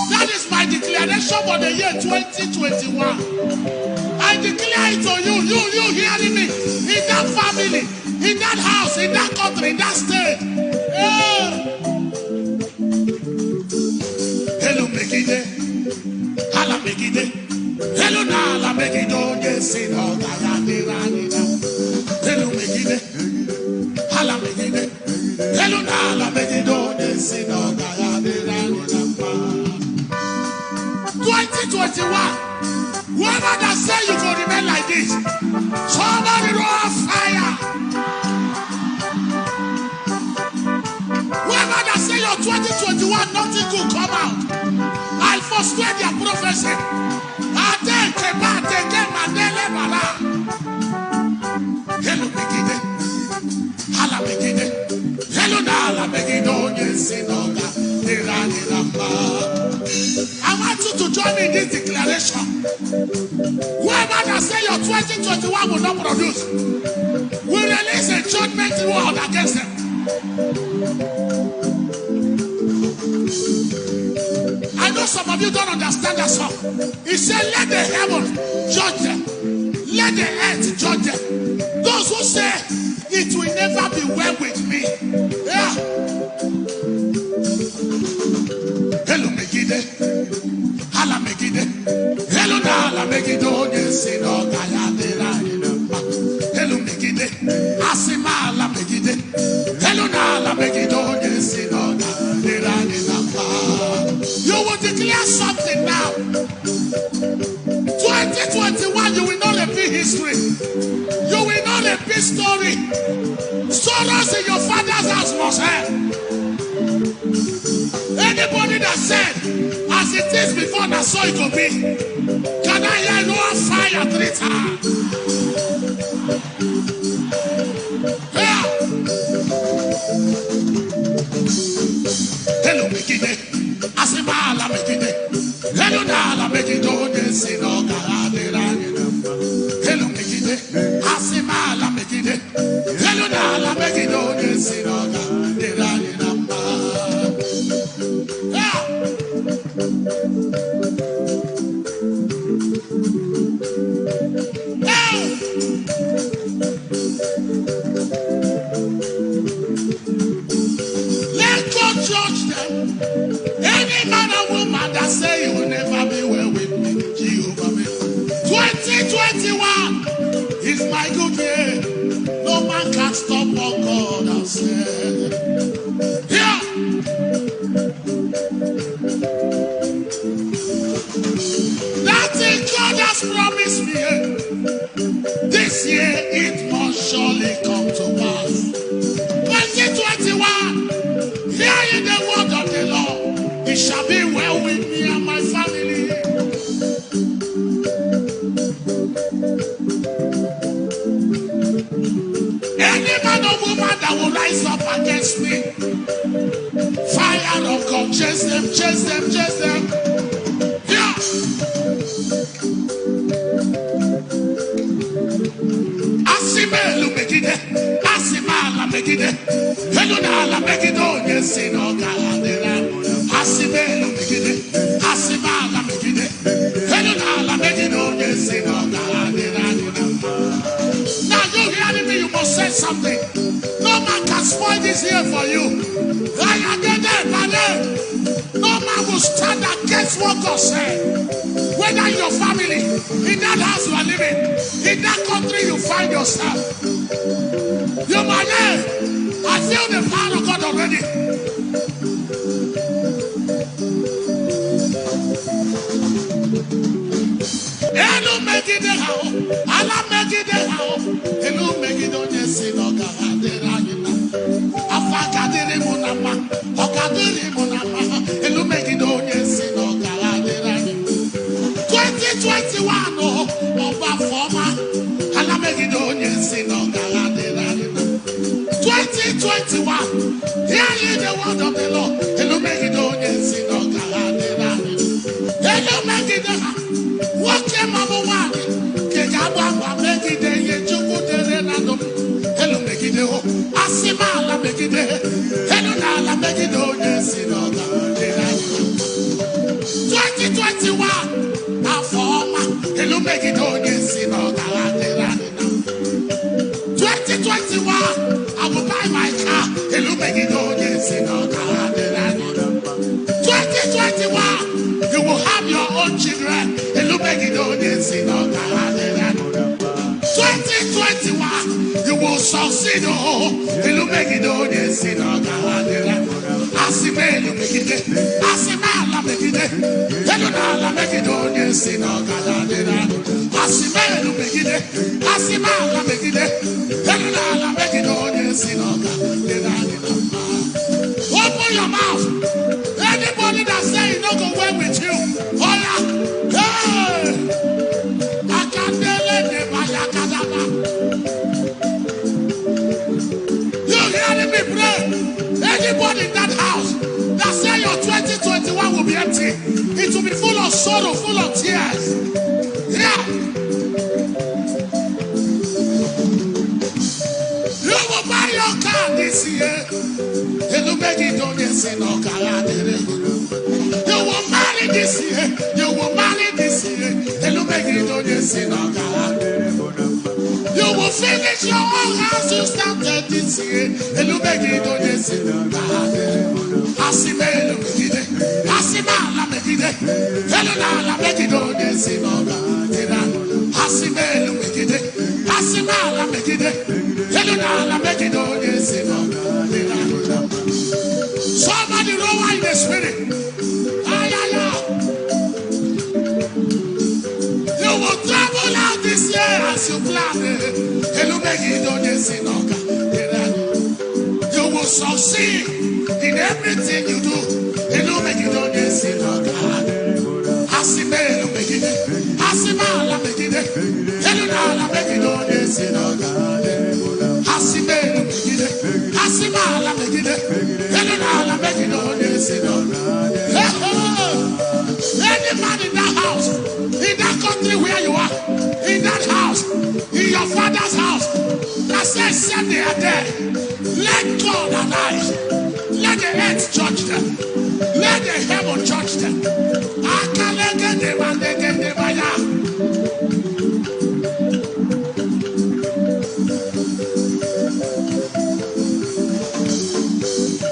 That is my declaration for the year 2021. I declare it to you hearing me, in that family, in that house, in that country, in that state. Hello, Megide. Hala Megide. Hello, Nala Megide. Yes, in all that. Hello, Megide. Hala Megide. Hello, Nala Megide. Yes, in all that. 2021. Whoever that say you will remain like this, somebody roll fire. Whoever that say your 2021 nothing could come out, I frustrate their prophecy. Hello, Megide. Hala Megide. Hello, Nala Megide. I want you to join me in this declaration. Whoever that say your 2021 will not produce, we release a judgment word against them. I know some of you don't understand that song. He said, let the heaven judge them. Let the earth judge them. Those who say it will never be well with me. Yeah. Hello, Megide. Hala Megide. Hello, Nala Megide. Hello, Megide. Asima Hala Megide. Hello, Nala Megide. You will declare something now. 2021, you will not repeat history. You will not repeat story. Sorrows in your father's house must end. Anybody that said, as it is before, that's so it will be. Can I hear no fire 3 times? Yeah. Hello, Megide. Asimala Megide. Hello, Nala Megide. Hello, Megide. Asimala Megide. Hello, Nala Megide. Let God judge them. Any man or woman that say you will never be well with me, Jehovah. 2021 is my good year. No man can stop what God has said. Yeah. That thing God has promised me, this year it must surely come to pass. 2021, hearing the word of the Lord, it shall be well with me and my family. Any man or woman that will rise up against me, fire of God, chase them, chase them, chase them. Yeah. Asimelu Megide, Asimala Megide, Hello Nala Megide, yes, in Ogaladera. Asimelu Megide, Asimala Megide, Hello Nala Megide, yes, in Ogaladera. Now you hearing me, you must say something. No man can spoil this year for you. No man will stand against what God said. Whether in your family, in that house you are living, in that country you find yourself. You might I feel the power of God already. Hello, make it how. Allah make it how. Hello, make it on your sin. Afakadiri munama. Okadiri munama. Hello, make it on your sin. 2021, oh, over former. Allah make it on your sin. 2021, hear ye the word of the Lord. Hello, make it on your sin. Hello, make it how. What came up one? Kegaba make it a Juku de Renado. Hello, make it. Asimala make it. Hello, make it on yes in all 2021, I will buy my car. It'll make it on yes in all 2021, you will have your own children. It'll make it on yes in all 2021, you will succeed. It'll make it on yes in all Asimelu make it, Asimala make it, Helena make it on yes in all Asimelu make it, Asimala make it, Helena make it on yes in all Open your mouth. Anybody that say it not go well with you, oh yeah, hey, I can't you hear me pray? Anybody in that house that say your 2021 will be empty, it will be full of sorrow, full of tears. Yeah. You will buy your car this year. You will make it on this year. You will marry this year. You will marry this year. You will make it on this year. You will finish your own house you started this year. You will make it on this year. Asimelu megide, Asimala megide, Helena make it on this year. Asimelu megide, Asimala megide, Helena make it on this year. Somebody roar in the spirit. You will travel out this year as you plan. You will succeed in everything you do. Asimelu megide, Asimala megide, Helena make it on this year. Asimelu megide, Asimala megide, Helena make it on this year. Any man in that house, in that country where you are, in that house, in your father's house, that says said they are dead, let God arise. Let the earth judge them. Let the heaven judge them. I can't let them and they get them by now.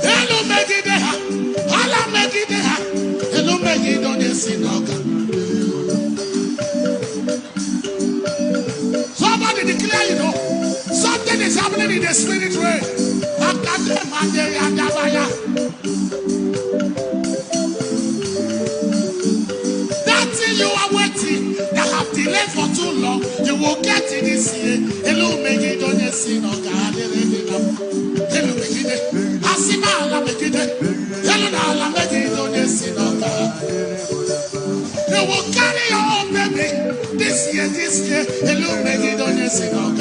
Hello, make it there. Hello, make it there. Hello, make it on the synagogue. Somebody declare, you know, something is happening in the spirit realm. That thing you are waiting, that have delayed for too long, you will get it this year. Hello, make it on the synagogue. Hello, make it. Asimala make it. Hello, make it on the synagogue. You will carry your own baby this year. Hello, make it on the synagogue.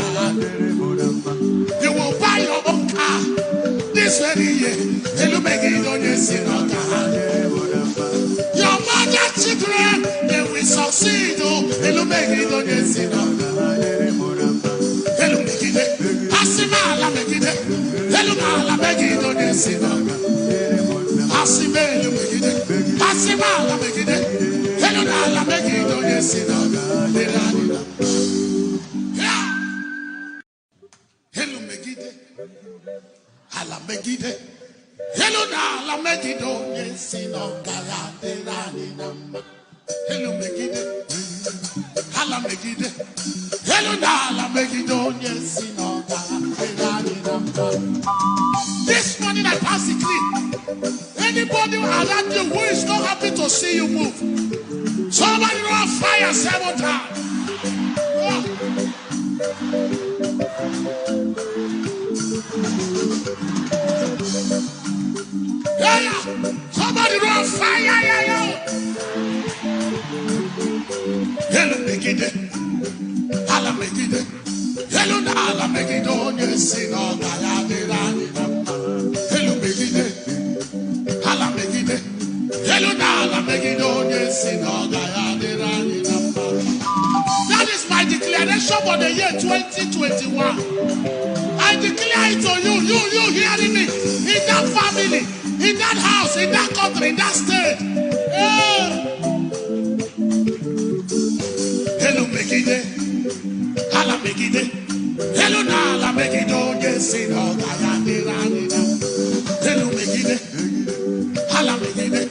You will buy your own car this very year. Hello, make it on the synagogue. Your mother children, they will succeed. Hello, make it on the synagogue. Hello, make it. Asimala make it. Hello, make it on the synagogue. Asimelu make it. Asimala make it. Hello, make it on the synagogue. Hello, make it. Ala megide, hello na ala megide onye si n'ọgara dịrị anyị na mma. Hello megide, ala megide, hello na ala megide onye si n'ọgara dịrị anyị na mma. This morning I pass the clip. Anybody around you who is not happy to see you move, somebody run fire 7 times. Oh. Yeah. Somebody run fire, yeah. Hello, make it. Hala make it. Hello, Nala make it on your sin. Hello, make it. Hala make it. Hello, Nala make it on your sin. That is my declaration for the year 2021. I declare it to you hearing me, in that family, in that house, in that country, in that state. Hello, make it. si no gaya dirani. Hello megide, hala megide.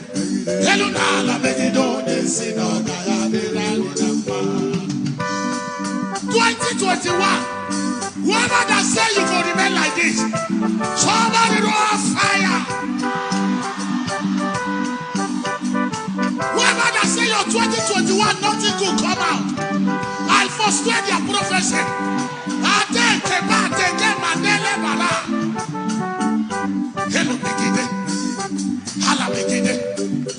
Hello na hala megide onye si no gaya dirani. 2021. Whoever that say you will remain like this, somebody roll on fire. Whoever that say your 2021 nothing could come out, I frustrate their prophecy. Hello begide, hala begide,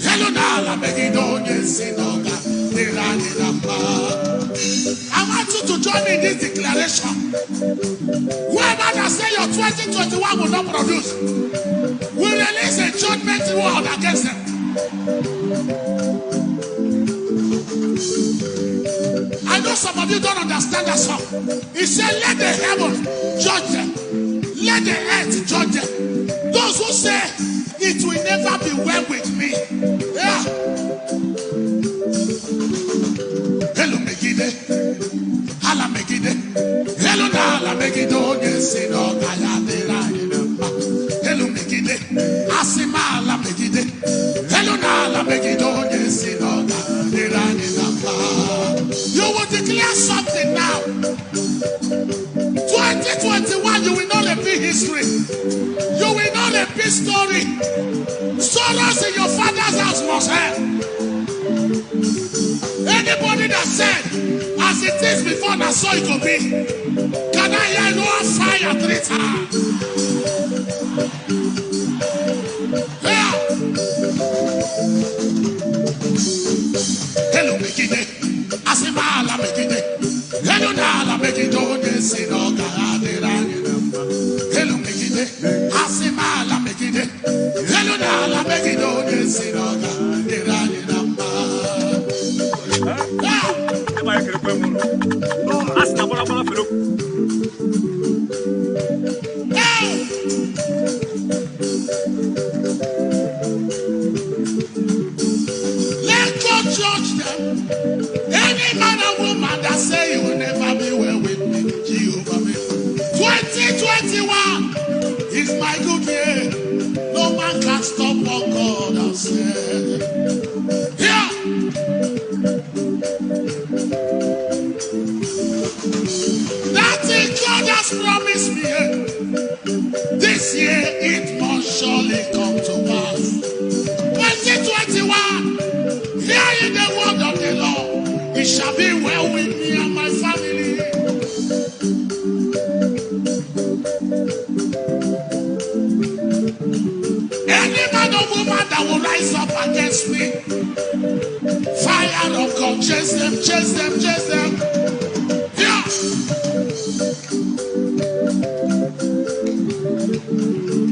hello na hala begide onye si n'oga dirani namba. I want you to join me in this declaration. Whoever that say your 2021 will not produce, will release a judgment word against them. I know some of you don't understand that song. He said, let the heaven judge them. Let the earth judge them. Those who say it will never be well with me. Yeah. Hello, Megide. Hala Megide. Hello, Nala Megide. Onye si no gaya dirani namba. Hello, Megide. Asima Hala Megide. Hello, Nala Megide. Onye si no gaya dirani namba. You will declare something now. 2021, you will not repeat history. You will not repeat story. Sorrows in your father's house must end. Anybody that said, as it is before, now so it could be. Can I hear no fire 3 times? Yeah. Hello, Megide. Asima Hala Megide. Hello, Nala Megide. Onye si no gaya dirani namba. Hello, Megide. Asima Hala Megide. Hello, Nala Megide. Onye si no gaya dirani namba. Let God judge them. Any man or woman that say you will never be well with me, Jehovah me. 2021 is my good year. No man can stop what God has said. Yeah. That thing God has promised me, this year it must surely come to pass. 2021, hearing the word of the Lord, it shall be well with me and my family. Any man or woman that will rise up against me, fire of God, chase them, chase them, chase them. Yeah.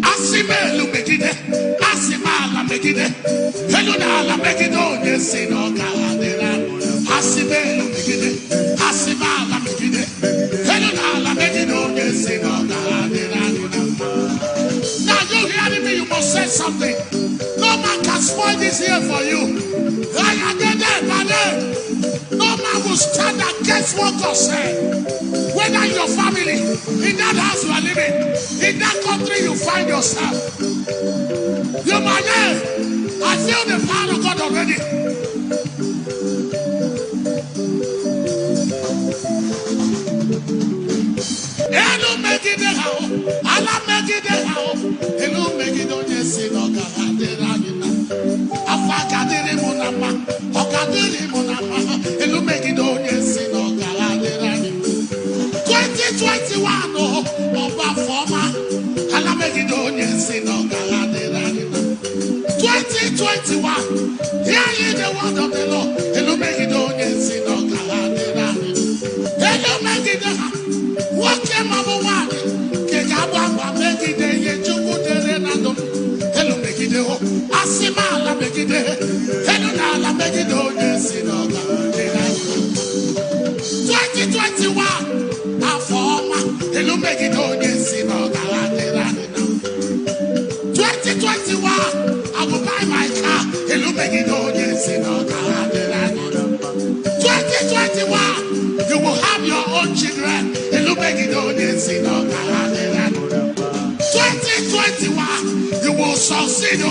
Asime lu megide, asima la megide, hello na la megide onye si no gaya dirani. Asime lu megide, asima la megide, hello na la megide onye si no gaya dirani. Now you hearing me, you must say something. No man can spoil this year for you. No man will stand against what God said. Whether in your family, in that house you are living, in that country you find yourself. You might I feel the power of God already. Hello, make it how. Allah make it how. Hello, make it on your sin. Afakadiri monama. Okadiri monama. Hello, make it on your sin. 2021 Oba forma. Allah make it on your sin. 2021. Hear ye the word of the Lord. Hello, make it on your sin. Hello, make it how. What came over one? Kekabwa make it a juku terenado. Hello, make it ho. Asima la make it. Hello, na make it ho. Yes, 2021. Afoma. Hello, make it ho. Yes, 2021. I will buy my car. Hello, make it ho. Yes, 2021. You will have your own children. Hello, make it all this in 2021. Asido,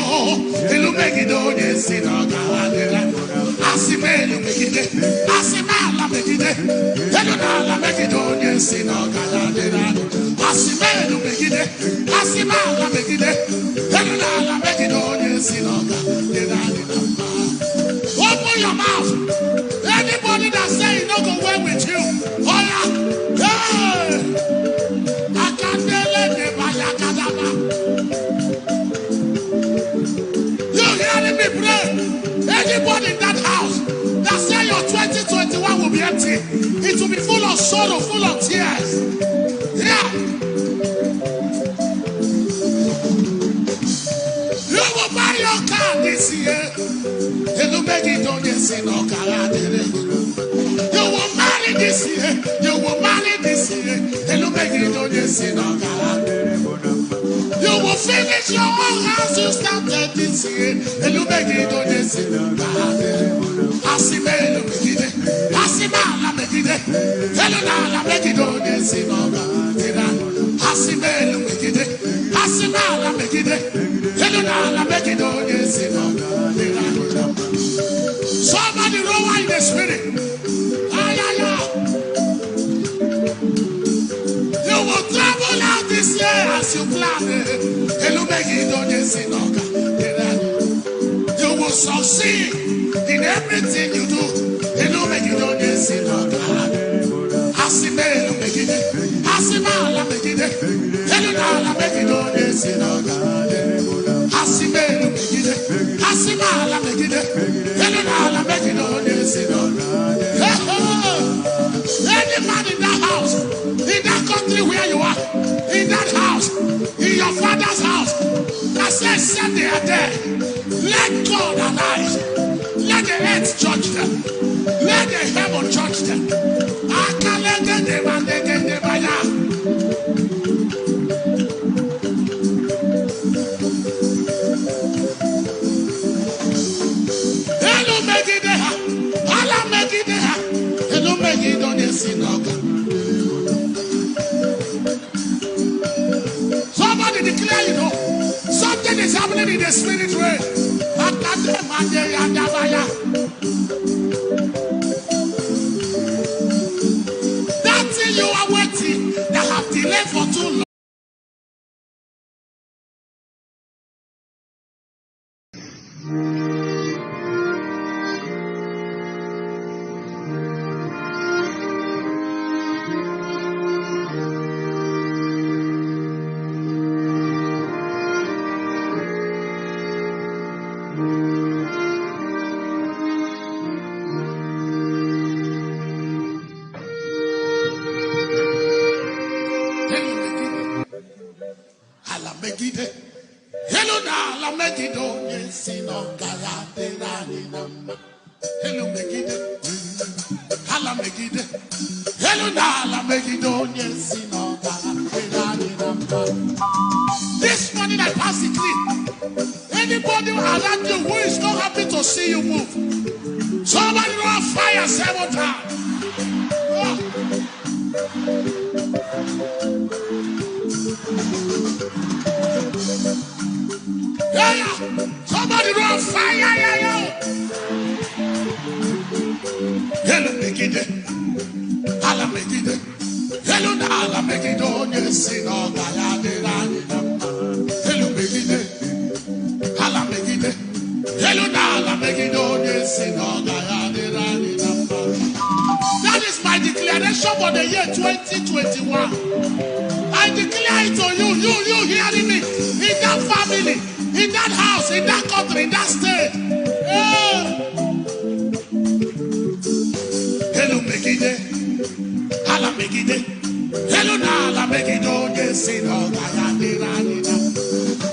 Elumegido, Yesino, Galadera, Asimelu Megide, Asimala Megide, Elunala Megido, Yesino, Galadera, Asimelu Megide, Asimala Megide, Elunala Megido, Yesino, Galadera. Open your mouth. Anybody that say it not go well with you, oh yeah, hey, I can't let them. You hearing me pray? Anybody in that house that say your 2021 will be empty, it will be full of sorrow, full of tears. Yeah. You will buy your car this year. You will make it on your sin or you will marry this year. You will marry this year. You will make it on your sin or you will finish your own house you started this year. You will make it on your sin or Asimelu Megide, Asimala Megide, Elunala make it on your sin or Asimelu Megide, Asimala Megide, Elunala make it on your sin or somebody roll in the spirit. You will travel out this year as you plan. You will succeed in everything you do. Asimelu Megide, Asimala Megide, Elunala Megide, Asimelu Megide, Asimala Megide, Elunala Megide. Any man in that house, in that country where you are, in that house, in your father's house, that says set they are dead, let God arise, let the earth judge them, let the heaven judge them. I can't let them and they get them by now. Somebody declare, you know, something is happening in the spirit realm. That thing you are waiting, that have delayed for too long. This morning I pass the clip. Anybody around you who is not happy to see you move, somebody run fire 7 times. Oh. Yeah. Somebody run fire. Yeah. Hello, Megide. Hala Megide. Hello, Nala Megide. Yes, no, hello, Megide. Hala Megide. Hello, Nala Megide. Yes, no, that is my declaration for the year 2021. I declare it to you hearing me, in that family, in that house, in that country, in that state. Hello, Megide. Hala Megide. Hello, Nala Megide. Yes, no,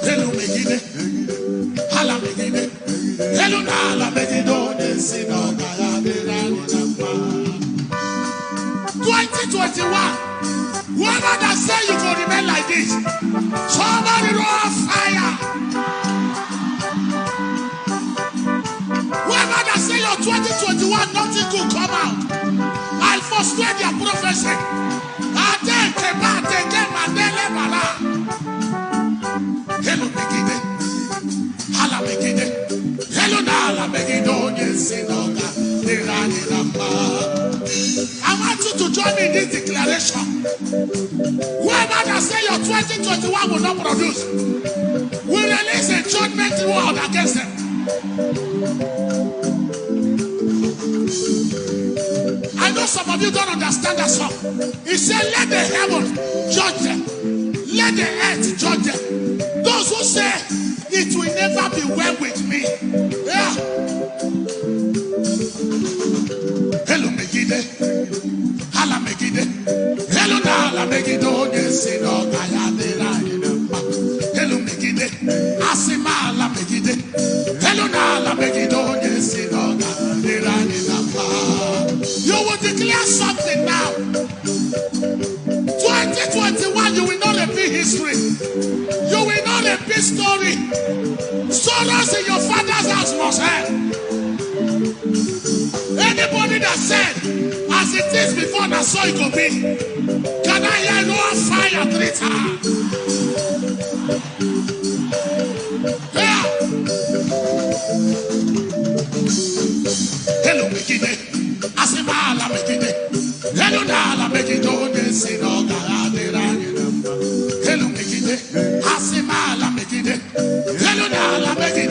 hello, Megide. Hala Megide. Hello, Nala Megide. Yes, no, 2021. Whoever that say you will remain like this, somebody roll fire. Whoever that say your 2021 nothing could come out, I'll frustrate their prophecy. Hello, Megide. join me in this declaration. Whoever that say your 2021 will not produce, we release a judgment word against them. I know some of you don't understand that song. He said, let the heaven judge them. Let the earth judge them. Those who say it will never be well with me. Yeah. Hello, Megide. Hala Megide. Hello, Nala Megide. Hello, Megide. Asima Hala Megide. Hello, Nala Megide. You will declare something now. 2021, you will not repeat history. You will not repeat story. Sorrows in your father's house must end. Anybody that said, as it is before, that's so it could be. Can I hear no fire 3 times? Yeah. Hello, Mikide. Asimala Mikide. Hello, Nala Mikide. Hello, Mikide. Asimala Mikide. Hello, Nala Mikide.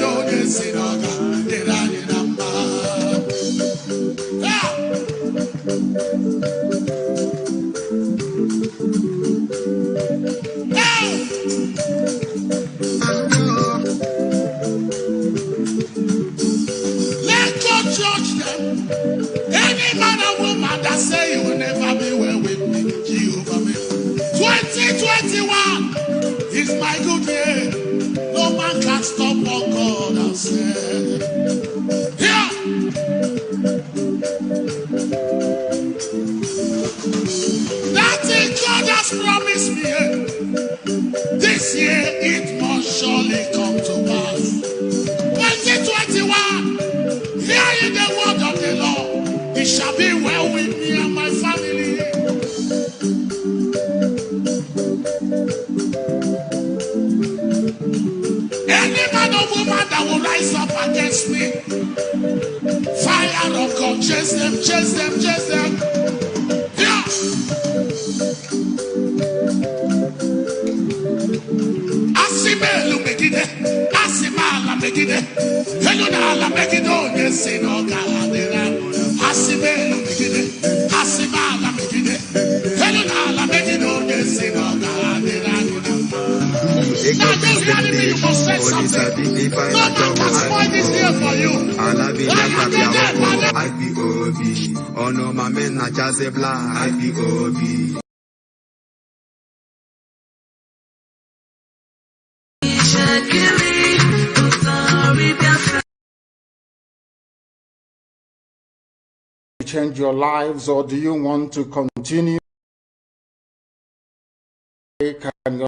Let God judge them. Any man or woman that say you will never be well with me, Jehovah me. 2021 is my good year. No man can stop what God has said. Here. That thing God has promised me, this year it must surely come to pass. 2021, hear ye the word of the Lord. It shall be well with me and my family. Any man or woman that will rise up against me, fire of God, chase them, chase them, chase them. Yeah. Asimelu Megide, Asimala Megide, Heluna Megide, yes, no Galadera. Asimelu Megide, Asimala Megide, Heluna Megide, yes, no Galadera. Now just hear me, you must say something. No man can spoil this year for you. Ipob, oh no, my men are just a black Ipob. Change your lives, or do you want to continue? Can you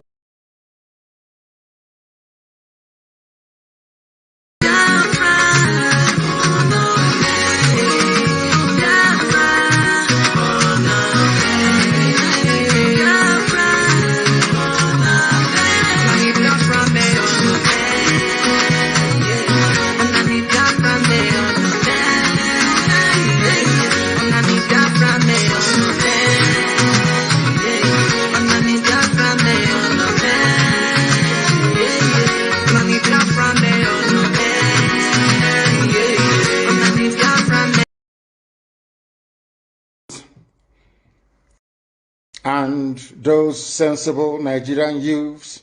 and those sensible Nigerian youths,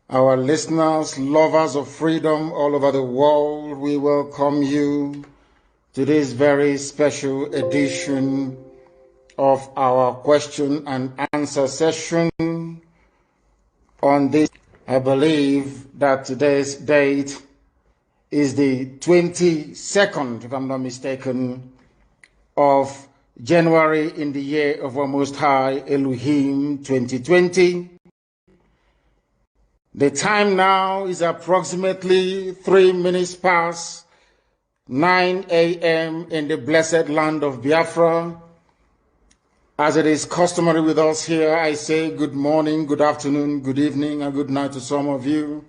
our listeners, lovers of freedom all over the world, we welcome you to this very special edition of our question and answer session. On this, I believe that today's date is the 22nd, if I'm not mistaken, of January in the year of our Most High Elohim 2020. The time now is approximately 3 minutes past 9 a.m. in the blessed land of Biafra. As it is customary with us here, I say good morning, good afternoon, good evening, and good night to some of you,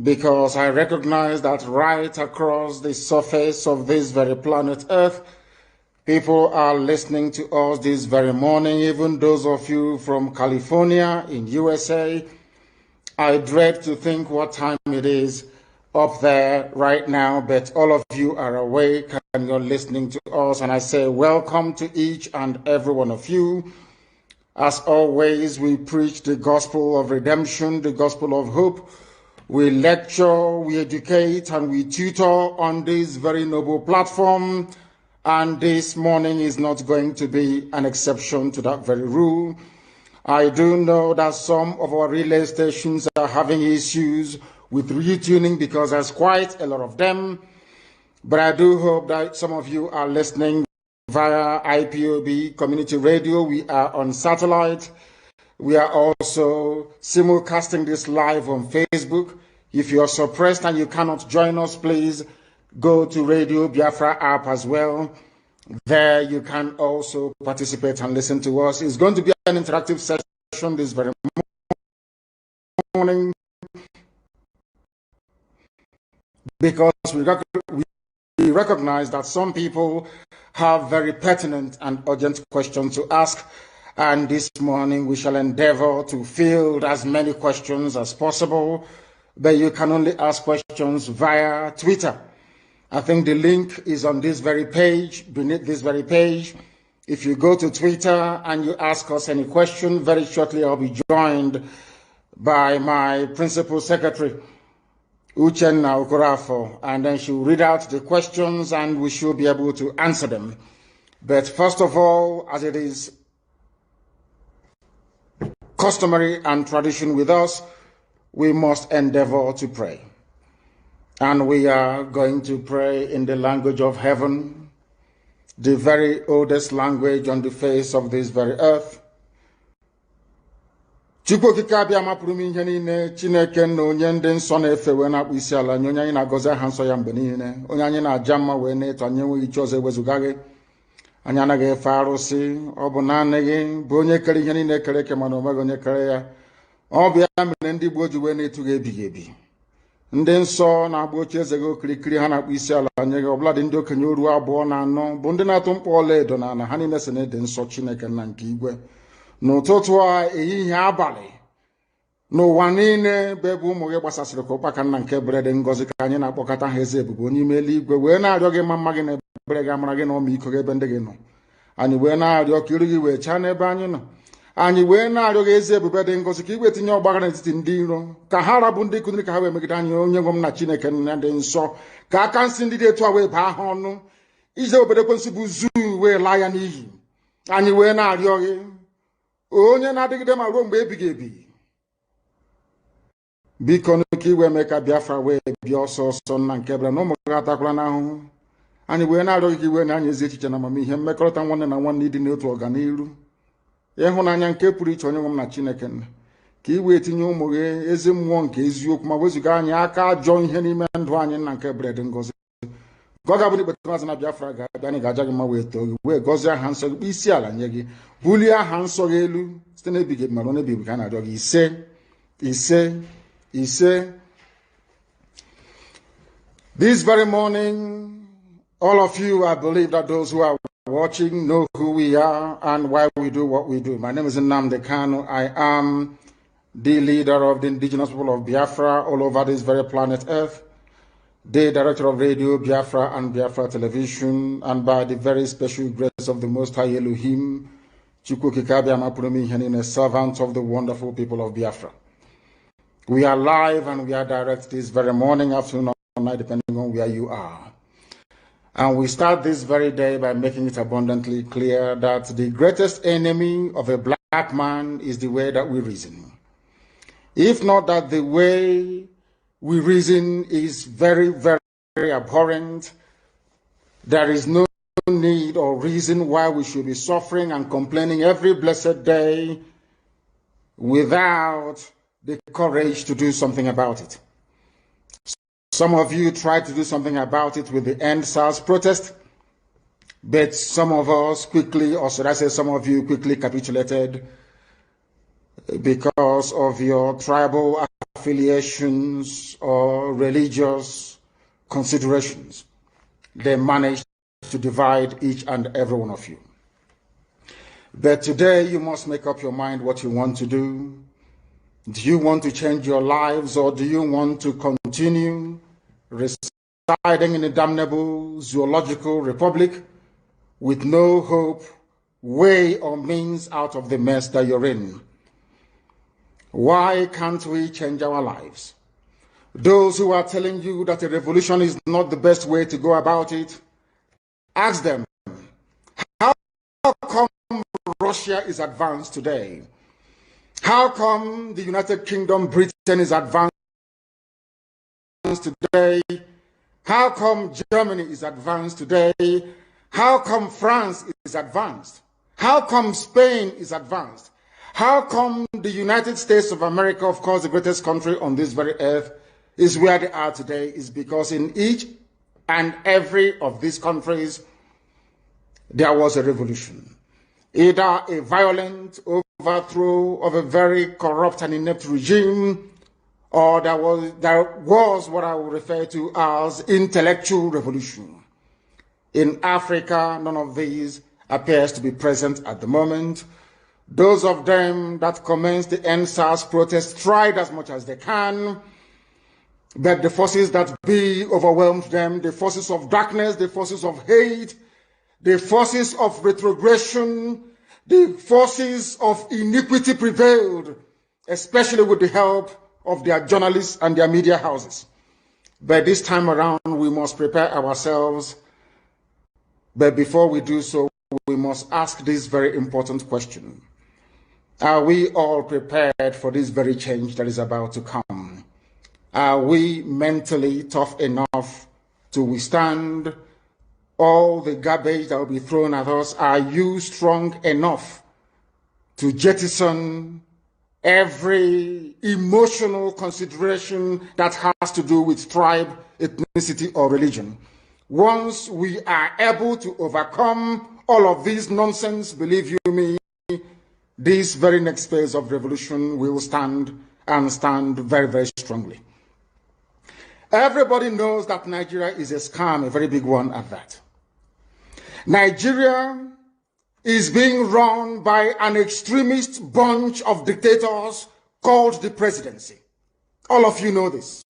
because I recognize that right across the surface of this very planet Earth, People are listening to us this very morning, even those of you from California in USA. I dread to think what time it is up there right now, but all of you are awake and you're listening to us, and I say welcome to each and every one of you. As always, we preach the gospel of redemption, the gospel of hope. We lecture, we educate, and we tutor on this very noble platform, and this morning is not going to be an exception to that very rule. I do know that some of our relay stations are having issues with retuning because there's quite a lot of them. But I do hope that some of you are listening via IPOB Community Radio. We are on satellite. We are also simulcasting this live on Facebook. If you are suppressed and you cannot join us, please go to Radio Biafra app as well. There you can also participate and listen to us. It's going to be an interactive session this very morning because we recognize that some people have very pertinent and urgent questions to ask, and this morning we shall endeavor to field as many questions as possible, but you can only ask questions via Twitter. I think the link is on this very page, beneath this very page. If you go to Twitter and you ask us any question, very shortly I'll be joined by my principal secretary, Uchenna Okorafo, and then she'll read out the questions and we should be able to answer them. But first of all, as it is customary and tradition with us, we must endeavor to pray. And we are going to pray in the language of heaven, the very oldest language on the face of this very earth. Chukwu okike abịa mapụrụ m ihe niile, Chineke na onye ndị nsọ na-efe wee na-akpụ isi ala nye onye anyị na-agọzi aha nsọ ya mgbe niile, onye anyị na-aja mma wee na-eto anyị enweghị iche ọzọ ewezuga gị. Anyị anaghị efe arụsị, ọ bụ naanị gị bụ onye kere ihe niile kere eke mana onweghị onye kere ya. Ọ bụ ya mere ndị Gboo ji wee na-etu gị ebighị ebi. Ndị nsọ na-agba oche eze gị okirikiri ha na-akpụ isi ala nye gị, ọbụladị ndị okenye oru 2 na 4 bụ ndị na-atụ mkpọ ọla edo na ala ha niile si na-ede nsọ Chineke nna nke igwe. N'ụtụtụ a, ehihie, abalị, n'ụwa niile bụ ebe ụmụ gị gbasasịrị ka ụkpaka nna nke berede ngọzi ka anyị na-akpọkọta ha eze ebube onye ime eluigwe wee na-arịọ gị mma gị na ebere gị, amara gị na ọmịiko gị ebe ndị gị nọ. Anyị wee na-arịọ ka iru gị wee chaa n'ebe anyị nọ. Anyị wee na-arịọ gị eze ebube dị ngọzi ka iwe tinye ọgbaghara n'etiti ndị iro, ka ha rabụ ndị kụziri ka ha wee megide anyị, onye nwe m na Chineke nna dị nsọ, ka aka nsị ndị dị etu a wee baa ha ọnụ, ije obodo ekwensu bụ zuu wee laa ya n'iyi. Anyị wee na-arịọ gị, onye na-adịgide ma ruo mgbe ebighị ebi, biko ka iwe mee ka Biafra wee bịa ọsọ ọsọ nna nke ebere na ụmụ gị atakwala n'ahụhụ. Anyị wee na-arịọ gị ka iwe na anyị ezi echiche na amamihe, mmekọrịta nwanne na nwanne ịdị n'otu ọganiru, ịhụnanya nke pụrụ iche onye nwe m na Chineke nna, ka iwe etinye ụmụ gị ezi mmụọ nke eziokwu ma wezuga anyị aka ajọ ihe n'ime ndụ anyị nna nke ebere dị ngọzi. Ka ọ ga-abụ na ikpeta maazị na Biafra ga-abịa, anyị ga-aja gị mma wee too gị wee gọzie aha nsọ gị, kpụ isi ala nye gị, bulie aha nsọ gị elu site n'ebighị ebi ma ruo n'ebighị ebi ka a na-arịọ gị ise ise ise. This very morning, all of you, I believe that those who are watching know who we are and why we do what we do. My name is Nnamdi Kanu. I am the leader of the indigenous people of Biafra all over this very planet Earth, the director of Radio Biafra and Biafra Television, and by the very special grace of the Most High Elohim, Chukwu Kikabia Mapurumi Henine, servant of the wonderful people of Biafra. We are live and we are direct this very morning, afternoon, or night, depending on where you are. And we start this very day by making it abundantly clear that the greatest enemy of a black man is the way that we reason. If not that the way we reason is very, very abhorrent, there is no need or reason why we should be suffering and complaining every blessed day without the courage to do something about it. Some of you tried to do something about it with the End SARS protest, but some of us quickly, or should I say some of you quickly capitulated because of your tribal affiliations or religious considerations. They managed to divide each and every one of you. But today you must make up your mind what you want to do. Do you want to change your lives, or do you want to continue residing in a damnable zoological republic with no hope, way, or means out of the mess that you're in? Why can't we change our lives? Those who are telling you that a revolution is not the best way to go about it, ask them, how come Russia is advanced today? How come the United Kingdom, Britain is advanced today? How come Germany is advanced today? How come France is advanced? How come Spain is advanced? How come the United States of America, of course the greatest country on this very earth, is where they are today? Is because in each and every of these countries there was a revolution. Either a violent overthrow of a very corrupt and inept regime, or there was what I would refer to as intellectual revolution. In Africa, none of these appears to be present at the moment. Those of them that commenced the NSAS protest tried as much as they can, but the forces that be overwhelmed them, the forces of darkness, the forces of hate, the forces of retrogression, the forces of iniquity prevailed, especially with the help of their journalists and their media houses. But this time around, we must prepare ourselves. But before we do so, we must ask this very important question. Are we all prepared for this very change that is about to come? Are we mentally tough enough to withstand all the garbage that will be thrown at us? Are you strong enough to jettison every emotional consideration that has to do with tribe, ethnicity, or religion? Once we are able to overcome all of this nonsense, believe you me, this very next phase of revolution will stand, and stand very, very strongly. Everybody knows that Nigeria is a scam, a very big one at that. Nigeria is being run by an extremist bunch of dictators called the presidency. All of you know this.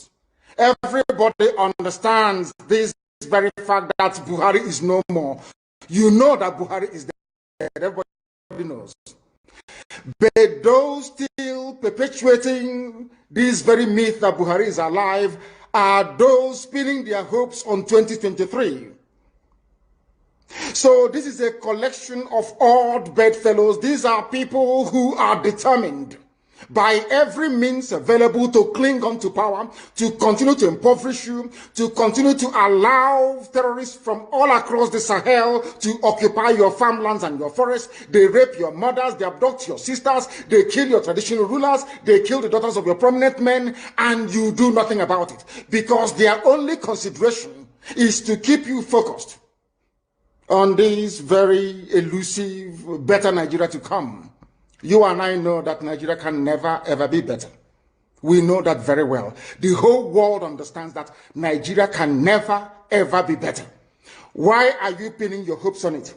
Everybody understands this very fact that Buhari is no more. You know that Buhari is dead. Everybody knows. But those still perpetuating this very myth that Buhari is alive are those pinning their hopes on 2023. So this is a collection of odd bedfellows. These are people who are determined by every means available to cling on to power, to continue to impoverish you, to continue to allow terrorists from all across the Sahel to occupy your farmlands and your forests. They rape your mothers, they abduct your sisters, they kill your traditional rulers, they kill the daughters of your prominent men, and you do nothing about it. Because their only consideration is to keep you focused on this very elusive, better Nigeria to come. You and I know that Nigeria can never, ever be better. We know that very well. The whole world understands that Nigeria can never, ever be better. Why are you pinning your hopes on it?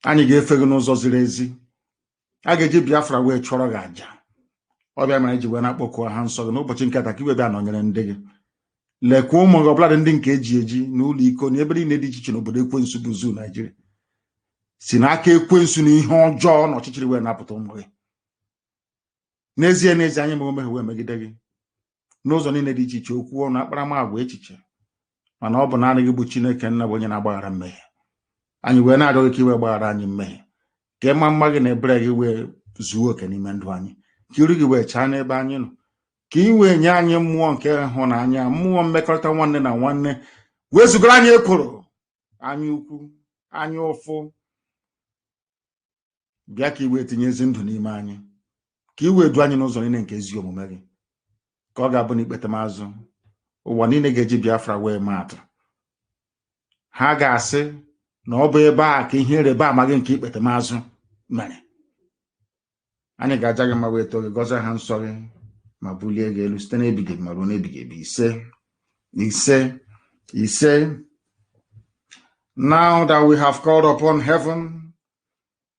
Anyị ga-efego n'ụzọ ziri ezi. A ga-eji Biafra wee chọrọ gị aja. Ọ bịa mere ji wee na-akpọkọ ha nsọ gị n'ụbọchị nke taa ka iwe bịa nọnyere ndị gị. Lekwa ụmụ gị ọbụla ndị nke eji n'ụlọ iko na ebe niile dị iche iche n'obodo ekwensu bụ zoo Nigeria. Si n'aka ekwensu na ihe ọjọọ na ọchịchịrị wee napụta ụmụ gị. N'ezie anyị ma omehie wee megide gị. N'ụzọ niile dị iche iche okwu ọnụ akparamagwa echiche. Mana ọ bụ naanị gị bụ Chineke nna bụ onye na-agbaghara mmehie. Anyị wee na-arịọ gị ka iwe gbaghara anyị mmehie. Ka ịma mma gị na ebere gị wee zuo oke n'ime ndụ anyị. kiri gị wee chaa n'ebe anyị nọ ka ị wee nye anyị mmụọ nke ịhụnanya mmụọ mmekọrịta nwanne na nwanne wezugara anyị ekworo anyị ukwu anyị ụfụ bịa ka ị wee tinye ezi ndụ n'ime anyị ka ị wee du anyị n'ụzọ niile nke ezi omume gị ka ọ ga-abụ na ikpete m azụ ụwa niile ga-eji Biafra wee maatụ ha ga-asị na ọ bụ ebe a ka ihe ịrịba ama gị nke ikpete m azụ mere. Anyị ga-aja gị ma wee too gị gọzie ha nsọ gị ma bulie gị elu site n'ebighị ma ruo n'ebighị ebi. Ise. Now that we have called upon heaven,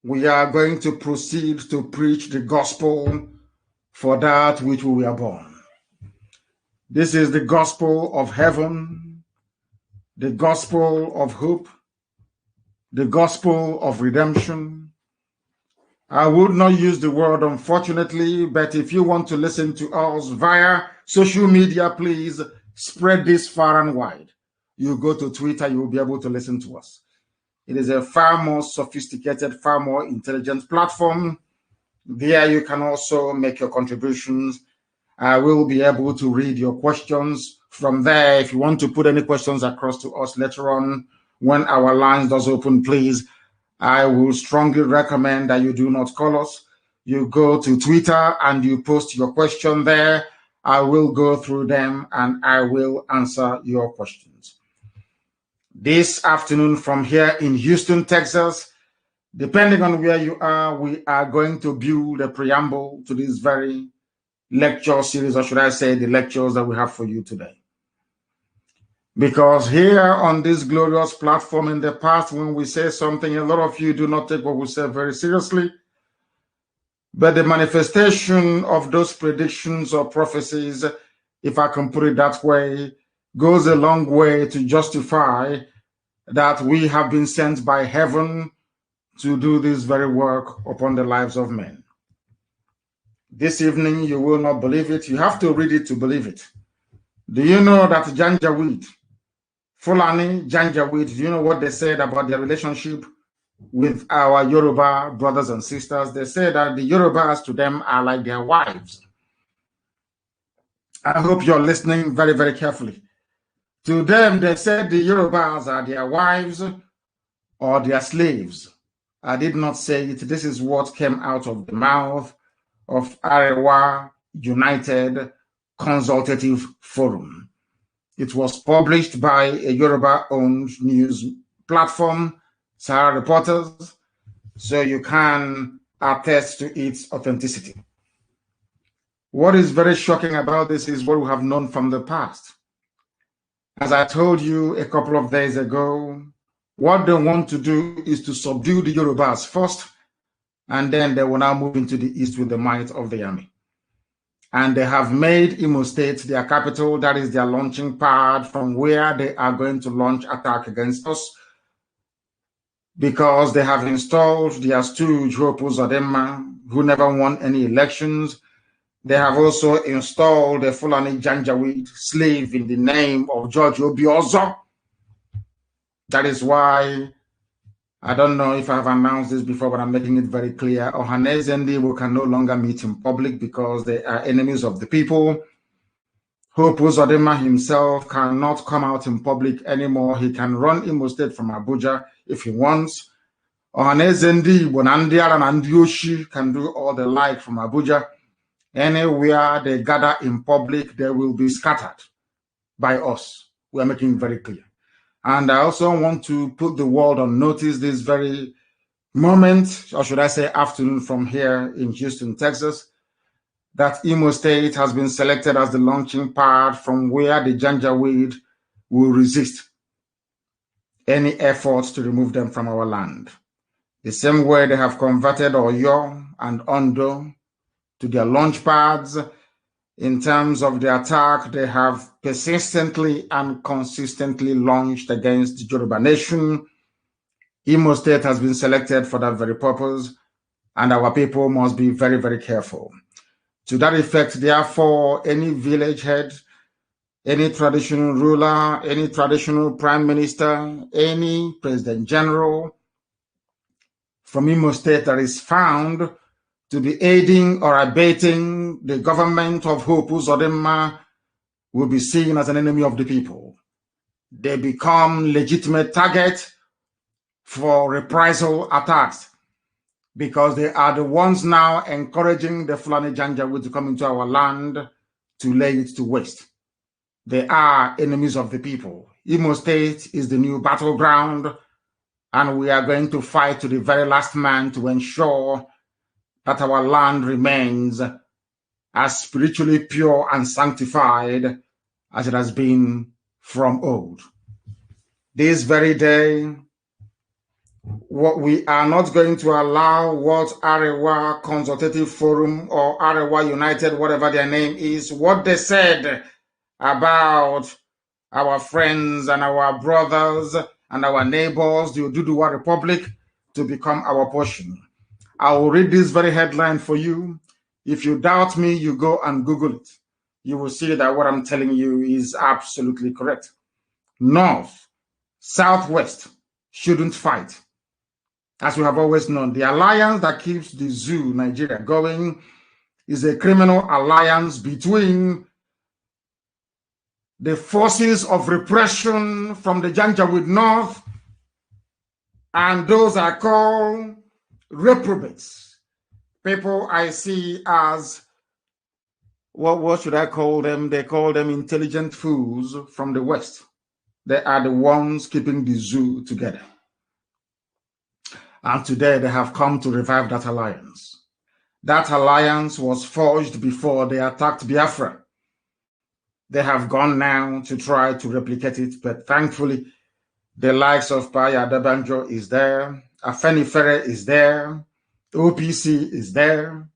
we are going to proceed to preach the gospel for that which we were born. This is the gospel of heaven, the gospel of hope, the gospel of redemption. I would not use the word unfortunately, but if you want to listen to us via social media, please spread this far and wide. You go to Twitter, you will be able to listen to us. It is a far more sophisticated, far more intelligent platform. There you can also make your contributions. I will be able to read your questions from there. If you want to put any questions across to us later on, when our lines does open, please, I will strongly recommend that you do not call us. You go to Twitter and you post your question there. I will go through them and I will answer your questions. This afternoon from here in Houston, Texas, depending on where you are, we are going to build a preamble to this very lecture series, or should I say the lectures that we have for you today. Because here on this glorious platform in the past, when we say something, a lot of you do not take what we say very seriously. But the manifestation of those predictions or prophecies, if I can put it that way, goes a long way to justify that we have been sent by heaven to do this very work upon the lives of men. This evening, you will not believe it. You have to read it to believe it. Do you know that Janjaweed, Fulani Janjaweed, do you know what they said about their relationship with our Yoruba brothers and sisters? They say that the Yorubas to them are like their wives. I hope you're listening very, very carefully. To them, they said the Yorubas are their wives or their slaves. I did not say it. This is what came out of the mouth of Arewa United Consultative Forum. It was published by a Yoruba-owned news platform, Sahara Reporters, so you can attest to its authenticity. What is very shocking about this is what we have known from the past. As I told you a couple of days ago, what they want to do is to subdue the Yorubas first, and then they will now move into the east with the might of the army. And they have made Imo State their capital. That is their launching pad from where they are going to launch attack against us, because they have installed their stooge, Hope Uzodinma, who never won any elections. They have also installed a Fulani Janjaweed slave in the name of George Obiozo. That is why, I don't know if I have announced this before, but I'm making it very clear. Ohaneze and Igbo can no longer meet in public because they are enemies of the people. Hope Uzodinma himself cannot come out in public anymore. He can run Imo State from Abuja if he wants. Ohaneze and Igbo, Nandiara and Andioshi can do all they like from Abuja. Anywhere they gather in public, they will be scattered by us. We are making it very clear. And I also want to put the world on notice this very moment, or should I say afternoon from here in Houston, Texas, that Imo State has been selected as the launching pad from where the Janjaweed will resist any efforts to remove them from our land. The same way they have converted Oyo and Ondo to their launch pads. In terms of the attack, they have persistently and consistently launched against the Yoruba nation. Imo State has been selected for that very purpose, and our people must be very, very careful. To that effect, therefore, any village head, any traditional ruler, any traditional prime minister, any president general from Imo State that is found to be aiding or abating the government of Hope Uzodinma will be seen as an enemy of the people. They become legitimate target for reprisal attacks because they are the ones now encouraging the Fulani Janjaweed to come into our land to lay it to waste. They are enemies of the people. Imo State is the new battleground, and we are going to fight to the very last man to ensure that our land remains as spiritually pure and sanctified as it has been from old. This very day, what we are not going to allow what Arewa Consultative Forum or Arewa United, whatever their name is, what they said about our friends and our brothers and our neighbors, the Oduduwa Republic, to become our portion. I will read this very headline for you. If you doubt me, you go and Google it. You will see that what I'm telling you is absolutely correct. North, Southwest shouldn't fight. As we have always known, the alliance that keeps the zoo, Nigeria, going is a criminal alliance between the forces of repression from the Janjaweed North and those are called reprobates. People I see as, what should I call them? They call them intelligent fools from the West. They are the ones keeping the zoo together. And today they have come to revive that alliance. That alliance was forged before they attacked Biafra. They have gone now to try to replicate it, but thankfully, the likes of Paya Dabanjo is there, Afenifere is there, OPC is there,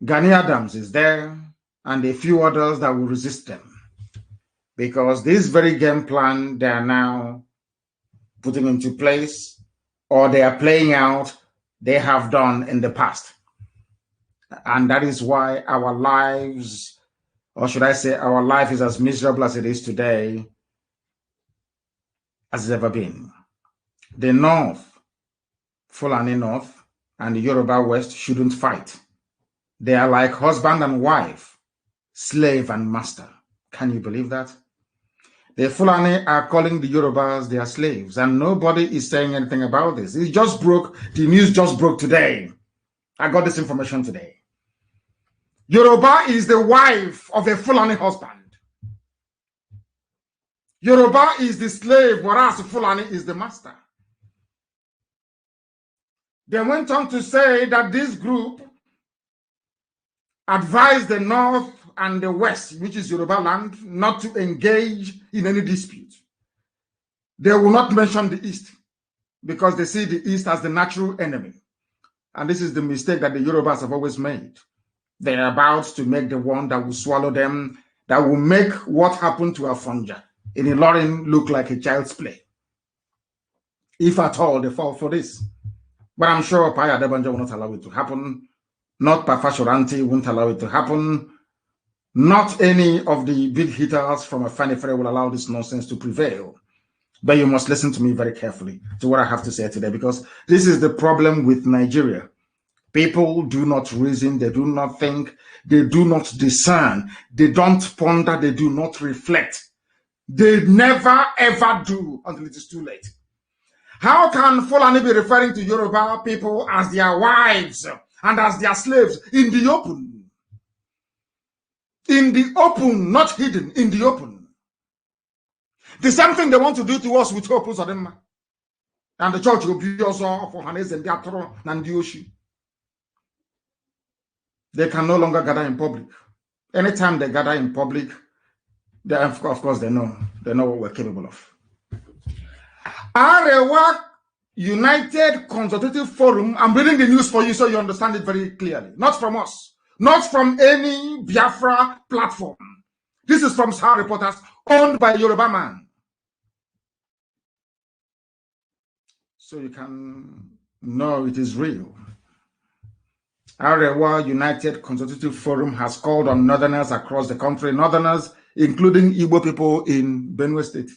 Gani Adams is there, and a few others that will resist them. Because this very game plan they are now putting into place, or they are playing out, they have done in the past. And that is why our lives, or should I say our life, is as miserable as it is today as it's ever been. The North, Fulani North, and the Yoruba West shouldn't fight. They are like husband and wife, slave and master. Can you believe that? The Fulani are calling the Yorubas their slaves, and nobody is saying anything about this. It just broke, the news just broke today. I got this information today. Yoruba is the wife of a Fulani husband. Yoruba is the slave, whereas Fulani is the master. They went on to say that this group advised the North and the West, which is Yoruba land, not to engage in any dispute. They will not mention the East because they see the East as the natural enemy. And this is the mistake that the Yorubas have always made. They are about to make the one that will swallow them, that will make what happened to Afonja in Ilorin look like a child's play. If at all they fall for this. But I'm sure Paya Debanja will not allow it to happen. Not Pafashoranti won't allow it to happen. Not any of the big hitters from Afenifere will allow this nonsense to prevail. But you must listen to me very carefully to what I have to say today, because this is the problem with Nigeria. People do not reason, they do not think, they do not discern, they don't ponder, they do not reflect. They never ever do until it is too late. How can Fulani be referring to Yoruba people as their wives and as their slaves in the open? In the open, not hidden, in the open. The same thing they want to do to us with Hope Uzodinma. And the church will be also for Hanes and Diatoro and Dioshi. They can no longer gather in public. Anytime they gather in public, they, of course, they know what we're capable of. Arewa United Consultative Forum, I'm reading the news for you so you understand it very clearly. Not from us. Not from any Biafra platform. This is from Sahara Reporters, owned by a Yoruba man. So you can know it is real. Arewa United Consultative Forum has called on northerners across the country, northerners, including Igbo people in Benue State.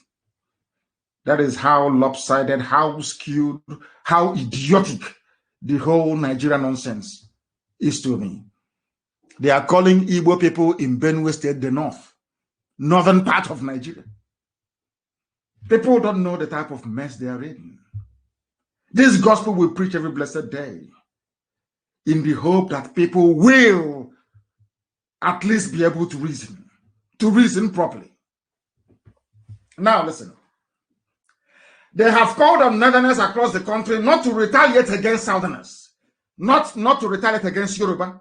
That is how lopsided, how skewed, how idiotic the whole Nigerian nonsense is to me. They are calling Igbo people in Benue State the North, northern part of Nigeria. People don't know the type of mess they are in. This gospel we preach every blessed day in the hope that people will at least be able to reason properly. Now listen. They have called on northerners across the country not to retaliate against southerners, not to retaliate against Yoruba.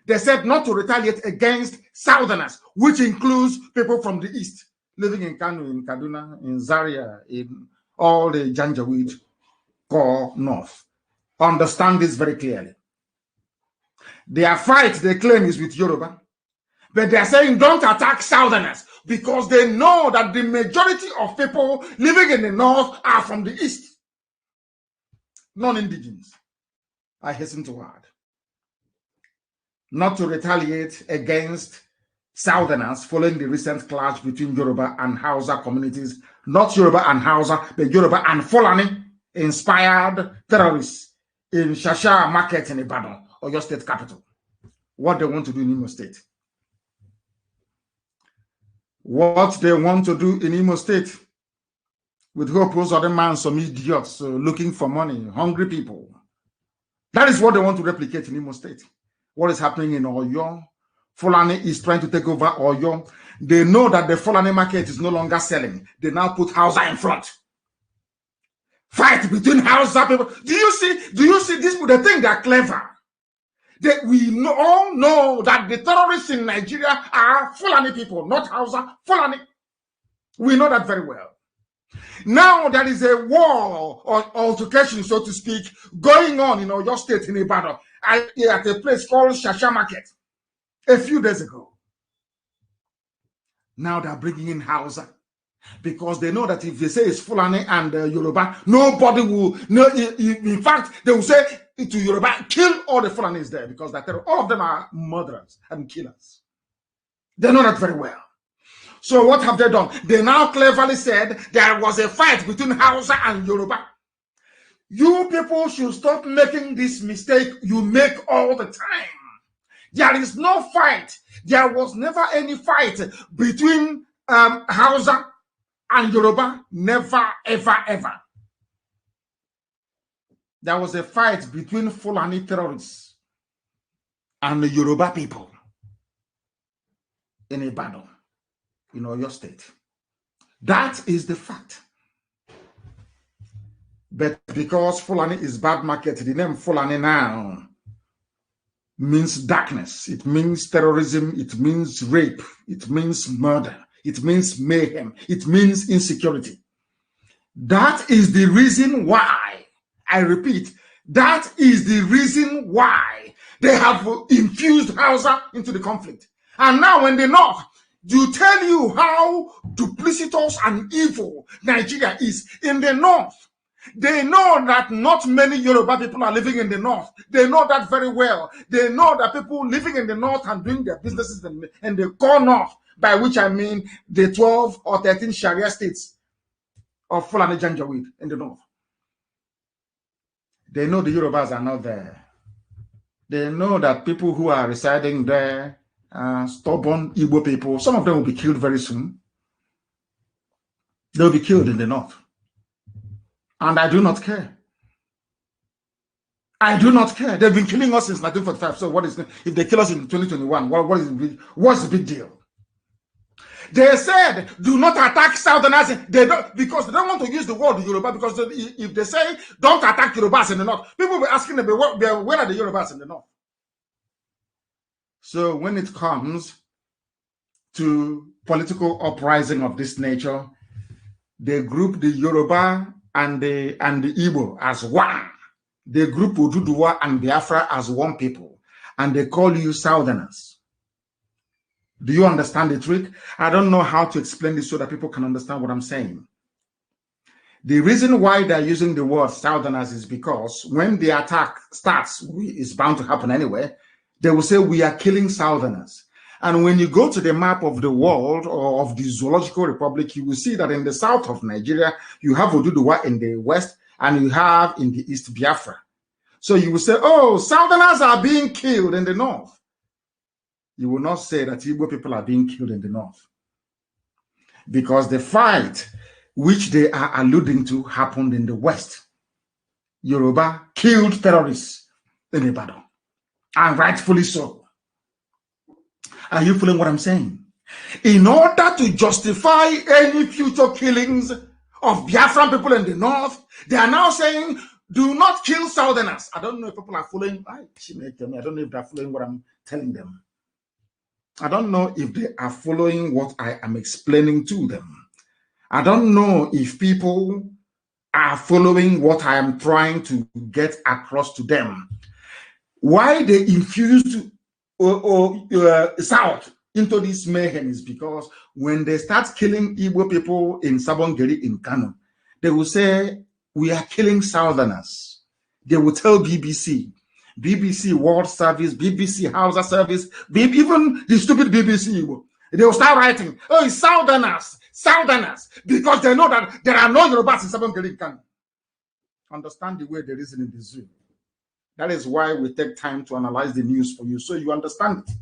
They said not to retaliate against southerners, which includes people from the east, living in Kanu, in Kaduna, in Zaria, in all the Janjaweed core north. Understand this very clearly. Their fight, they claim, is with Yoruba, but they are saying don't attack southerners because they know that the majority of people living in the north are from the east, non-indigenous. I hasten to add, not to retaliate against southerners following the recent clash between Yoruba and Hausa communities, not Yoruba and Hausa, but Yoruba and Fulani inspired terrorists in Shasha Market in Ibadan, or your state capital. What they want to do in Imo State. What they want to do in Imo State with hope those other man, some idiots looking for money, hungry people. That is what they want to replicate in Imo State. What is happening in Oyo? Fulani is trying to take over Oyo. They know that the Fulani market is no longer selling. They now put Hausa in front. Fight between Hausa people. Do you see this? They think they're clever. We all know that the terrorists in Nigeria are Fulani people, not Hausa, Fulani. We know that very well. Now there is a war or altercation, so to speak, going on in your state in Ibadan at a place called Shasha Market a few days ago. Now they're bringing in Hausa because they know that if they say it's Fulani and Yoruba, nobody will. No, in fact, they will say to Yoruba, kill all the Fulanis there because all of them are murderers and killers. They know that very well. So what have they done? They now cleverly said there was a fight between Hausa and Yoruba. You people should stop making this mistake you make all the time. There is no fight. There was never any fight between Hausa and Yoruba. Never, ever, ever. There was a fight between Fulani terrorists and the Yoruba people in Ibadan, in Oyo State. That is the fact. But because Fulani is bad market, the name Fulani now means darkness. It means terrorism. It means rape. It means murder. It means mayhem. It means insecurity. That is the reason why, I repeat, that is the reason why they have infused Hausa into the conflict. And now when they know, to tell you how duplicitous and evil Nigeria is in the north. They know that not many Yoruba people are living in the north. They know that very well. They know that people living in the north and doing their businesses in the core north, by which I mean the 12 or 13 Sharia states of Fulani Janjaweed in the north. They know the Yorubas are not there. They know that people who are residing there are stubborn Igbo people. Some of them will be killed very soon. They'll be killed in the north. And I do not care. I do not care. They've been killing us since 1945. So what is, if they kill us in 2021, what's the big deal? They said, do not attack Southerners. Because they don't want to use the word Yoruba, because if they say, don't attack Yorubas in the north, people will be asking them, where are the Yorubas in the north? So when it comes to political uprising of this nature, they group the Yoruba and the Igbo as one. They group Oduduwa and Biafra as one people. And they call you Southerners. Do you understand the trick? I don't know how to explain this so that people can understand what I'm saying. The reason why they're using the word Southerners is because when the attack starts, it's bound to happen anyway, they will say we are killing Southerners. And when you go to the map of the world or of the Zoological Republic, you will see that in the south of Nigeria, you have Oduduwa in the west and you have in the east Biafra. So you will say, oh, Southerners are being killed in the north. You will not say that Igbo people are being killed in the north. Because the fight which they are alluding to happened in the west. Yoruba killed terrorists in Ibadan. And rightfully so. Are you following what I'm saying? In order to justify any future killings of Biafran people in the north, they are now saying, do not kill Southerners. I don't know if people are following. I don't know if they're following what I'm telling them. I don't know if they are following what I am explaining to them. I don't know if people are following what I am trying to get across to them. Why they infused South into this mayhem is because when they start killing Igbo people in Sabongeri in Kano, they will say, we are killing Southerners. They will tell BBC World Service, BBC Hausa Service, even the stupid BBC Igbo. They will start writing, oh, it's Southerners, because they know that there are no Yorubas in Sabongeri in Kano. Understand the way they reason in the zoo. That is why we take time to analyze the news for you, so you understand it.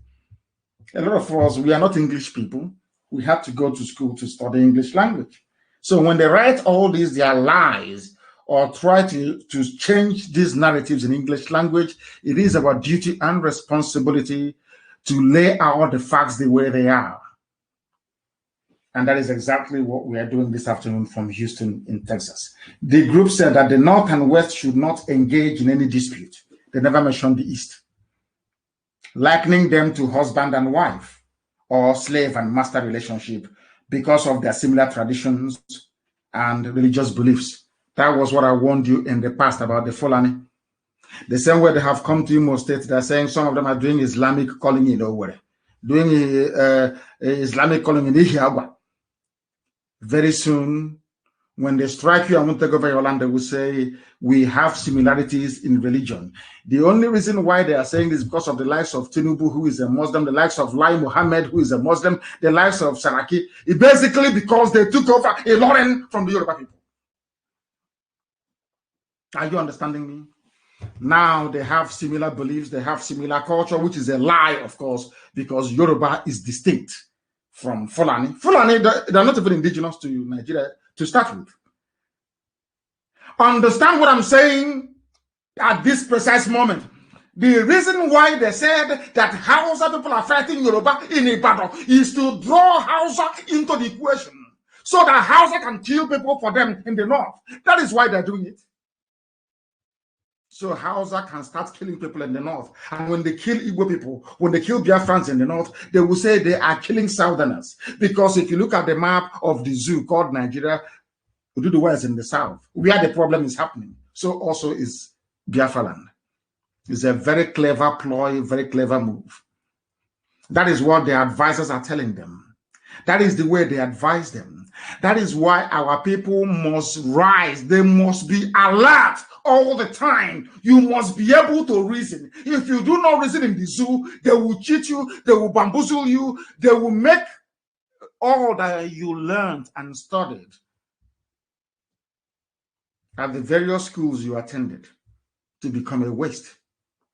A lot of us, we are not English people. We have to go to school to study English language. So when they write all these, their lies, or try to change these narratives in English language, it is our duty and responsibility to lay out the facts the way they are. And that is exactly what we are doing this afternoon from Houston in Texas. The group said that the North and West should not engage in any dispute. They never mentioned the East, likening them to husband and wife or slave and master relationship because of their similar traditions and religious beliefs. That was what I warned you in the past about the Fulani. The same way they have come to Imo State, they're saying some of them are doing Islamic calling in Owerri, doing Islamic calling in Ihiagwa. Very soon, when they strike you and won't take over your land, they will say, we have similarities in religion. The only reason why they are saying this is because of the likes of Tinubu, who is a Muslim, the likes of Lai Mohammed, who is a Muslim, the likes of Saraki. It's basically because they took over a Lauren from the Yoruba people. Are you understanding me? Now they have similar beliefs, they have similar culture, which is a lie, of course, because Yoruba is distinct from Fulani. Fulani, they're not even indigenous to Nigeria to start with. Understand what I'm saying at this precise moment. The reason why they said that Hausa people are fighting Yoruba in Ibadan is to draw Hausa into the equation so that Hausa can kill people for them in the north. That is why they're doing it. So Hausa can start killing people in the north. And when they kill Igbo people, when they kill Biafrans in the north, they will say they are killing Southerners. Because if you look at the map of the zoo called Nigeria, Ududuwa is in the south, where the problem is happening. So also is Biafra land. It's a very clever ploy, very clever move. That is what the advisors are telling them. That is the way they advise them. That is why our people must rise. They must be alert all the time. You must be able to reason. If you do not reason in the zoo, they will cheat you, they will bamboozle you, they will make all that you learned and studied at the various schools you attended to become a waste,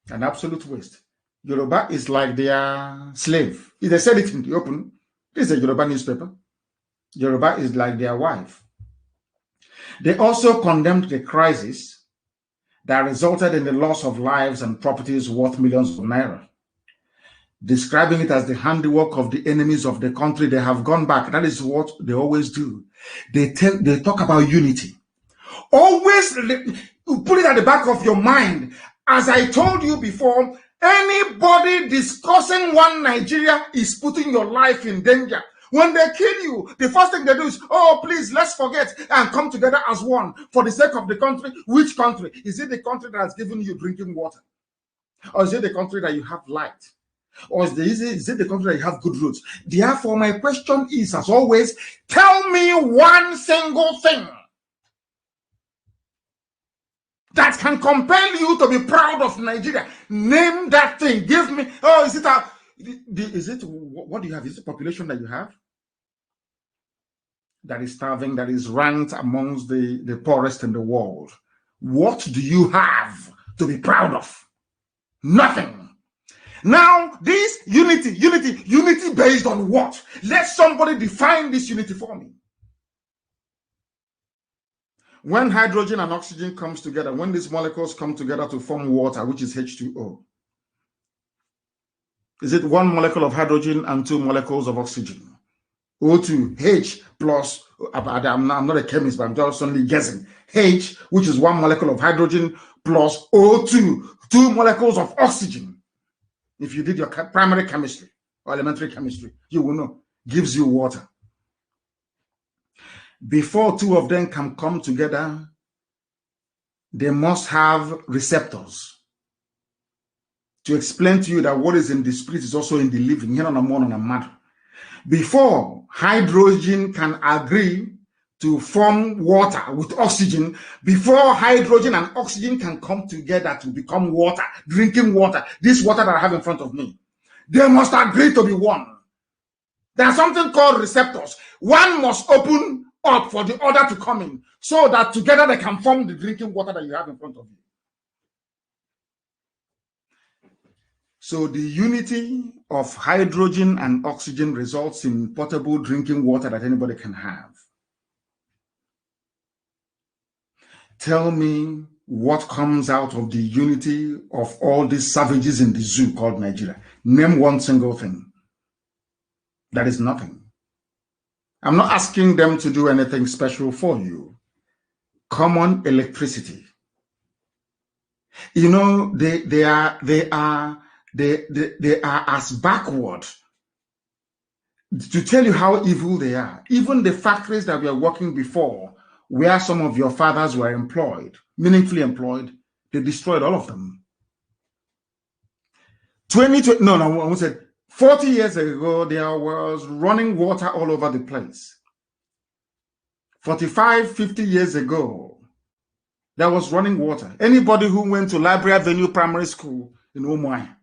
an absolute waste. Yoruba is like their slave. If they said it in the open, this is a Yoruba newspaper. Yoruba is like their wife. They also condemned the crisis that resulted in the loss of lives and properties worth millions of naira, describing it as the handiwork of the enemies of the country. They have gone back. That is what they always do. They talk about unity. Always put it at the back of your mind. As I told you before, anybody discussing one Nigeria is putting your life in danger. When they kill you, the first thing they do is, oh, please, let's forget and come together as one for the sake of the country. Which country? Is it the country that has given you drinking water? Or is it the country that you have light? Or is it the country that you have good roads? Therefore, my question is, as always, tell me one single thing that can compel you to be proud of Nigeria. Name that thing. Give me, oh, what do you have? Is it population that you have that is starving, that is ranked amongst the poorest in the world? What do you have to be proud of. Nothing. Now, this unity based on what? Let somebody define this unity for me. When hydrogen and oxygen comes together, when these molecules come together to form water, which is H2O, is it one molecule of hydrogen and two molecules of oxygen? O2, H plus, I'm not a chemist, but I'm just only guessing. H, which is one molecule of hydrogen, plus O2, two molecules of oxygen. If you did your primary chemistry or elementary chemistry, you will know, gives you water. Before two of them can come together, they must have receptors. To explain to you that what is in the spirit is also in the living, here on a more on a matter. Before hydrogen can agree to form water with oxygen, before hydrogen and oxygen can come together to become water, drinking water, this water that I have in front of me, they must agree to be one. There's something called receptors. One must open up for the other to come in so that together they can form the drinking water that you have in front of you. So the unity of hydrogen and oxygen results in potable drinking water that anybody can have. Tell me what comes out of the unity of all these savages in the zoo called Nigeria. Name one single thing. That is nothing. I'm not asking them to do anything special for you. Common electricity. You know, they are as backward. To tell you how evil they are, even the factories that were working before, where some of your fathers were employed, meaningfully employed, they destroyed all of them. 40 years ago, there was running water all over the place. 45, 50 years ago, there was running water. Anybody who went to Library Avenue Primary School in Umuahia,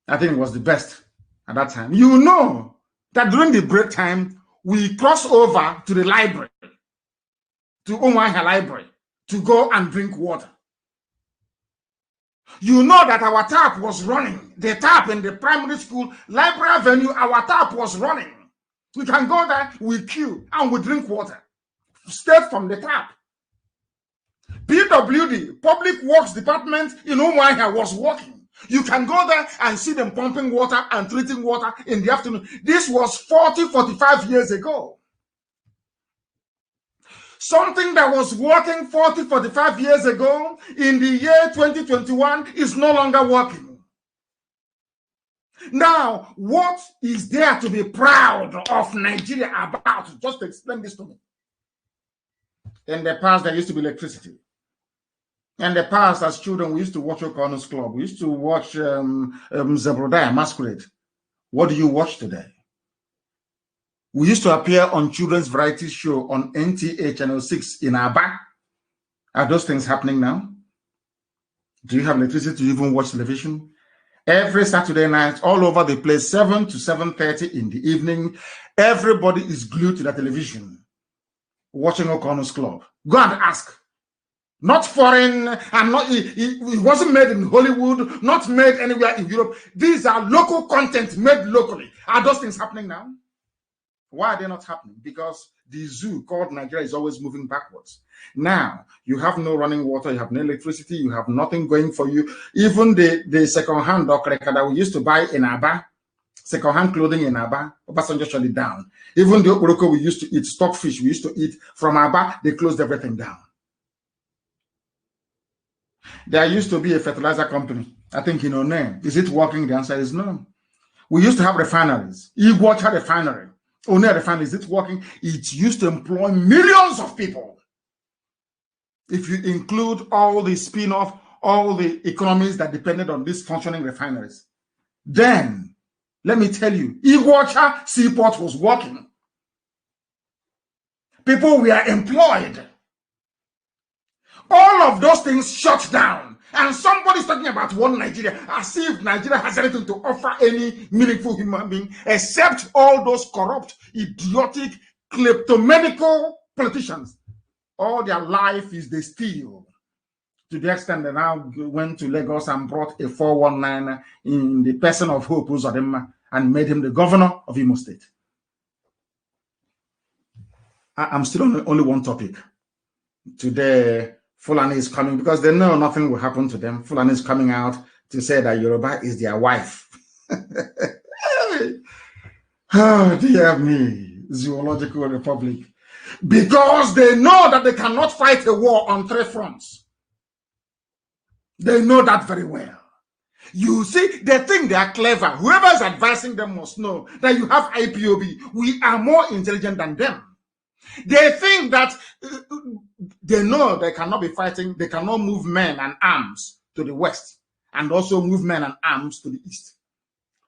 I think it was the best at that time. You know that during the break time, we cross over to the library, to Umuahia Library, to go and drink water. You know that our tap was running. The tap in the primary school, Library Avenue, our tap was running. We can go there, we queue, and we drink water. Straight from the tap. PWD, Public Works Department in Umuahia, was working. You can go there and see them pumping water and treating water in the afternoon. This was 40, 45 years ago. Something that was working 40, 45 years ago in the year 2021 is no longer working. Now, what is there to be proud of Nigeria about? Just explain this to me. In the past, there used to be electricity. In the past, as children, we used to watch O'Connor's Club. We used to watch Zebrodaya Masquerade. What do you watch today? We used to appear on children's variety show on NTA Channel 6 in Aba. Are those things happening now? Do you have electricity to even watch television? Every Saturday night, all over the place, 7 to 7:30 in the evening, everybody is glued to the television, watching O'Connor's Club. Go and ask. Not foreign, and not it wasn't made in Hollywood, not made anywhere in Europe. These are local content made locally. Are those things happening now? Why are they not happening? Because the zoo called Nigeria is always moving backwards. Now, you have no running water, you have no electricity, you have nothing going for you. Even the second-hand okreka that we used to buy in Aba, second-hand clothing in Aba, Obasanjo shut it down. Even the okoroko we used to eat, stockfish we used to eat from Aba, they closed everything down. There used to be a fertilizer company, I think you know name. Is it working? The answer is no. We used to have refineries. Iguacha refinery. Only refinery. Is it working? It used to employ millions of people. If you include all the spin-off, all the economies that depended on these functioning refineries. Then, let me tell you, Iguacha seaport was working. People were employed. All of those things shut down. And somebody's talking about one Nigeria, as if Nigeria has anything to offer any meaningful human being, except all those corrupt, idiotic, kleptomaniacal politicians. All their life is they steal to the extent they now went to Lagos and brought a 419 in the person of Hope Uzodinma and made him the governor of Imo State. I'm still on only one topic. Today, Fulani is coming because they know nothing will happen to them. Fulani is coming out to say that Yoruba is their wife. Oh, dear me, Zoological Republic. Because they know that they cannot fight a war on 3 fronts. They know that very well. You see, they think they are clever. Whoever is advising them must know that you have IPOB. We are more intelligent than them. They think that they know they cannot be fighting. They cannot move men and arms to the west and also move men and arms to the east.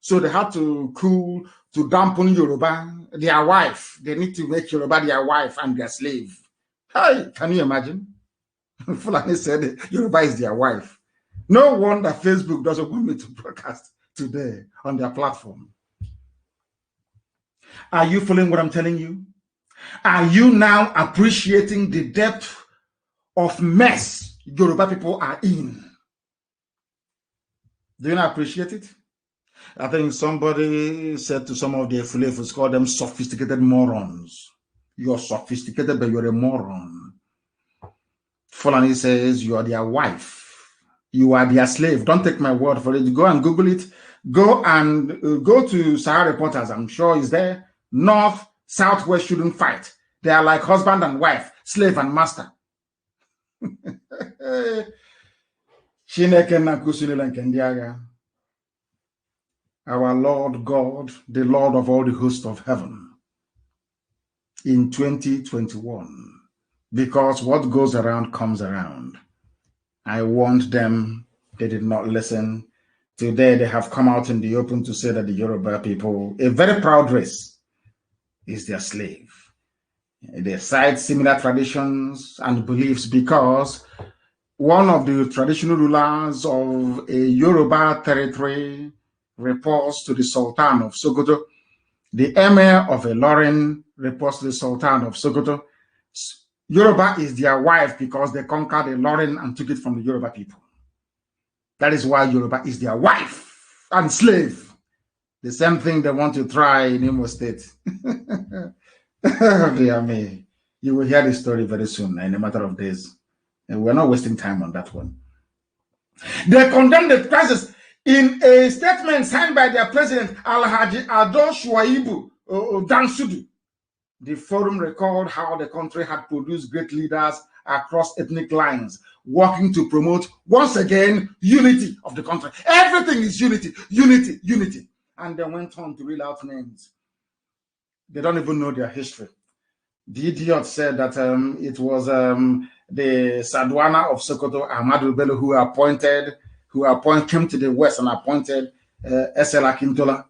So they have to dampen Yoruba, their wife. They need to make Yoruba their wife and their slave. Hey, can you imagine? Fulani said Yoruba is their wife. No wonder Facebook doesn't want me to broadcast today on their platform. Are you following what I'm telling you? Are you now appreciating the depth of mess Yoruba people are in? Do you not appreciate it? I think somebody said to some of the Fulefus, call them sophisticated morons. You're sophisticated, but you're a moron. Fulani says you are their wife. You are their slave. Don't take my word for it. Go and Google it. Go to Sahara Reporters. I'm sure it's there. North, Southwest shouldn't fight. They are like husband and wife, slave and master. Our Lord God, the Lord of all the hosts of heaven, in 2021, because what goes around comes around. I warned them, they did not listen. Today they have come out in the open to say that the Yoruba people, a very proud race, is their slave. They cite similar traditions and beliefs because one of the traditional rulers of a Yoruba territory reports to the Sultan of Sokoto. The Emir of Ilorin reports to the Sultan of Sokoto. Yoruba is their wife because they conquered Ilorin and took it from the Yoruba people. That is why Yoruba is their wife and slave. The same thing they want to try in Imo State. Oh, dear me. You will hear the story very soon, in a matter of days. And we're not wasting time on that one. They condemned the crisis in a statement signed by their president, Alhaji Ado Shuaibu Dansudu. The forum recalled how the country had produced great leaders across ethnic lines, working to promote, once again, unity of the country. Everything is unity, unity, unity. And they went on to reel out names. They don't even know their history. The idiot said that it was the Sadwana of Sokoto, Ahmadu Bello, who came to the West and appointed S.L. Akintola